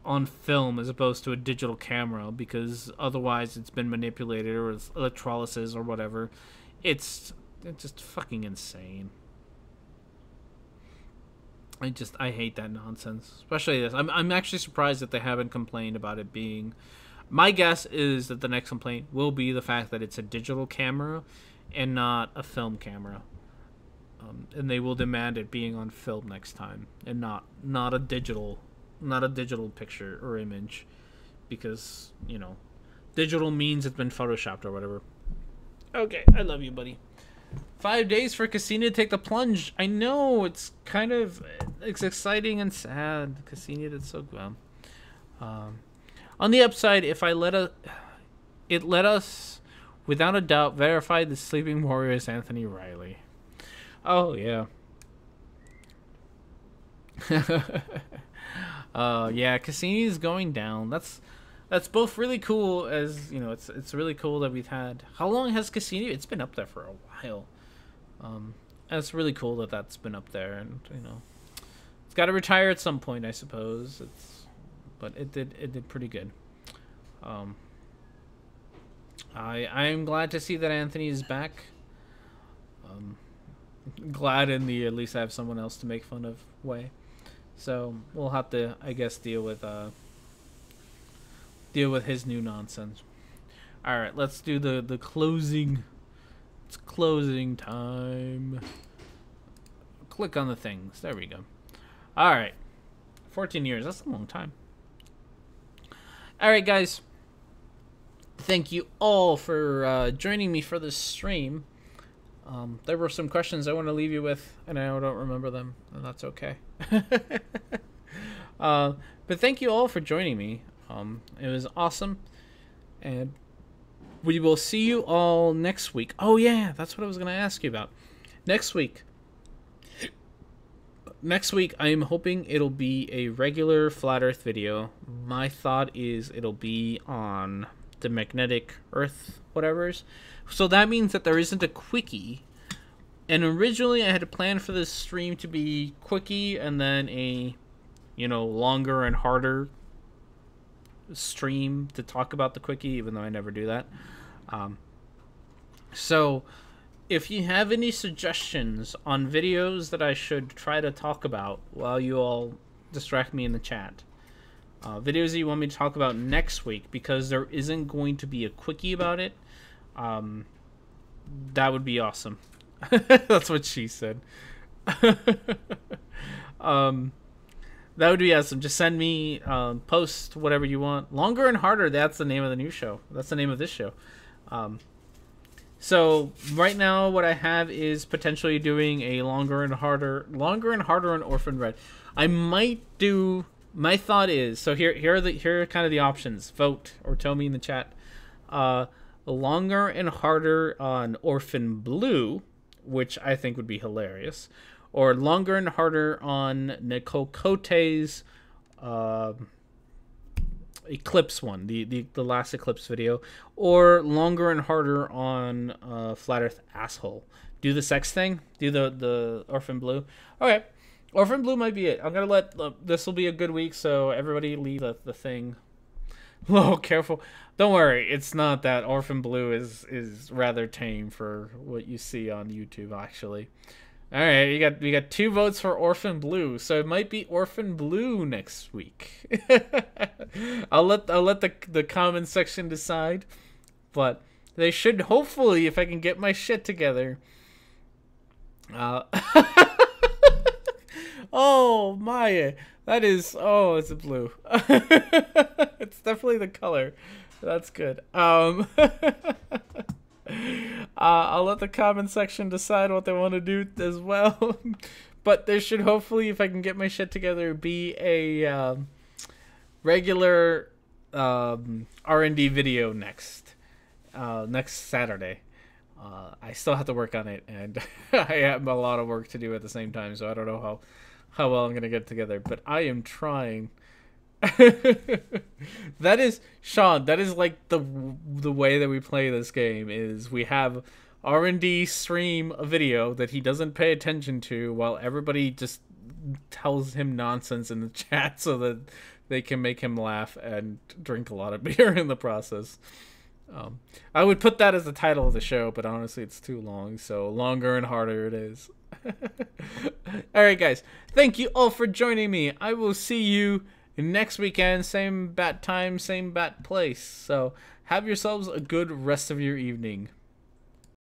on film as opposed to a digital camera, because otherwise it's been manipulated or it's electrolysis or whatever. It's just fucking insane. I hate that nonsense, especially this. I'm actually surprised that they haven't complained about it being. My guess is that the next complaint will be the fact that it's a digital camera and not a film camera, and they will demand it being on film next time and not a digital picture or image, because digital means it's been photoshopped or whatever. Okay, I love you, buddy. 5 days for Cassini to take the plunge. I know, it's exciting and sad. Cassini did so well. On the upside, if it let us, without a doubt, verify the sleeping warrior is Anthony Riley. Oh, yeah. Yeah, Cassini's going down. That's both really cool, as, it's really cool that we've had... How long has Cassini... It's been up there for a while. It's really cool that that's been up there, and, it's got to retire at some point, I suppose. But it did pretty good. I'm glad to see that Anthony is back. Glad at least I have someone else to make fun of way. So we'll have to, I guess, deal with his new nonsense. All right, let's do the closing. It's closing time. Click on the things. There we go. All right, 14 years. That's a long time. All right, guys. Thank you all for joining me for this stream. There were some questions I want to leave you with, and I don't remember them, and that's okay. But thank you all for joining me. It was awesome, and we will see you all next week. Oh yeah, that's what I was going to ask you about. Next week, I am hoping it'll be a regular Flat Earth video. My thought is it'll be on the magnetic Earth whatevers. So that means that there isn't a quickie. And originally I had a plan for this stream to be quickie and then a, longer and harder stream to talk about the quickie, even though I never do that. So if you have any suggestions on videos that I should try to talk about while you all distract me in the chat, videos that you want me to talk about next week, because there isn't going to be a quickie about it, that would be awesome. That's what she said. That would be awesome. Just send me, post whatever you want. Longer and Harder, that's the name of the new show. That's the name of this show. So right now what I have is potentially doing a longer and harder on Orphan Red. I might do, my thought is, so here are kind of the options. Vote or tell me in the chat. Longer and harder on Orphan Blue, which I think would be hilarious. Or longer and harder on Nicole Cote's Eclipse one, the last Eclipse video. Or longer and harder on Flat Earth Asshole. Do the sex thing? Do the Orphan Blue? Okay. Orphan Blue might be it. I'm going to let... this will be a good week, so everybody leave the thing. Oh, careful. Don't worry. It's not that. Orphan Blue is rather tame for what you see on YouTube, actually. All right, we got 2 votes for Orphan Blue, so it might be Orphan Blue next week. I'll let the comment section decide, but they should hopefully, if I can get my shit together. Oh my, that is, oh, it's a blue. It's definitely the color. That's good. I'll let the comment section decide what they want to do as well. But there should hopefully, if I can get my shit together, be a regular R&D video next Saturday. I still have to work on it, and I have a lot of work to do at the same time, so I don't know how well I'm going to get together. But I am trying. That is, Sean, that is like the way that we play this game is we have R&D stream a video that he doesn't pay attention to while everybody just tells him nonsense in the chat so that they can make him laugh and drink a lot of beer in the process. I would put that as the title of the show, but honestly it's too long, so longer and harder it is. Alright guys, thank you all for joining me. I will see you next weekend, same bat time, same bat place. So have yourselves a good rest of your evening.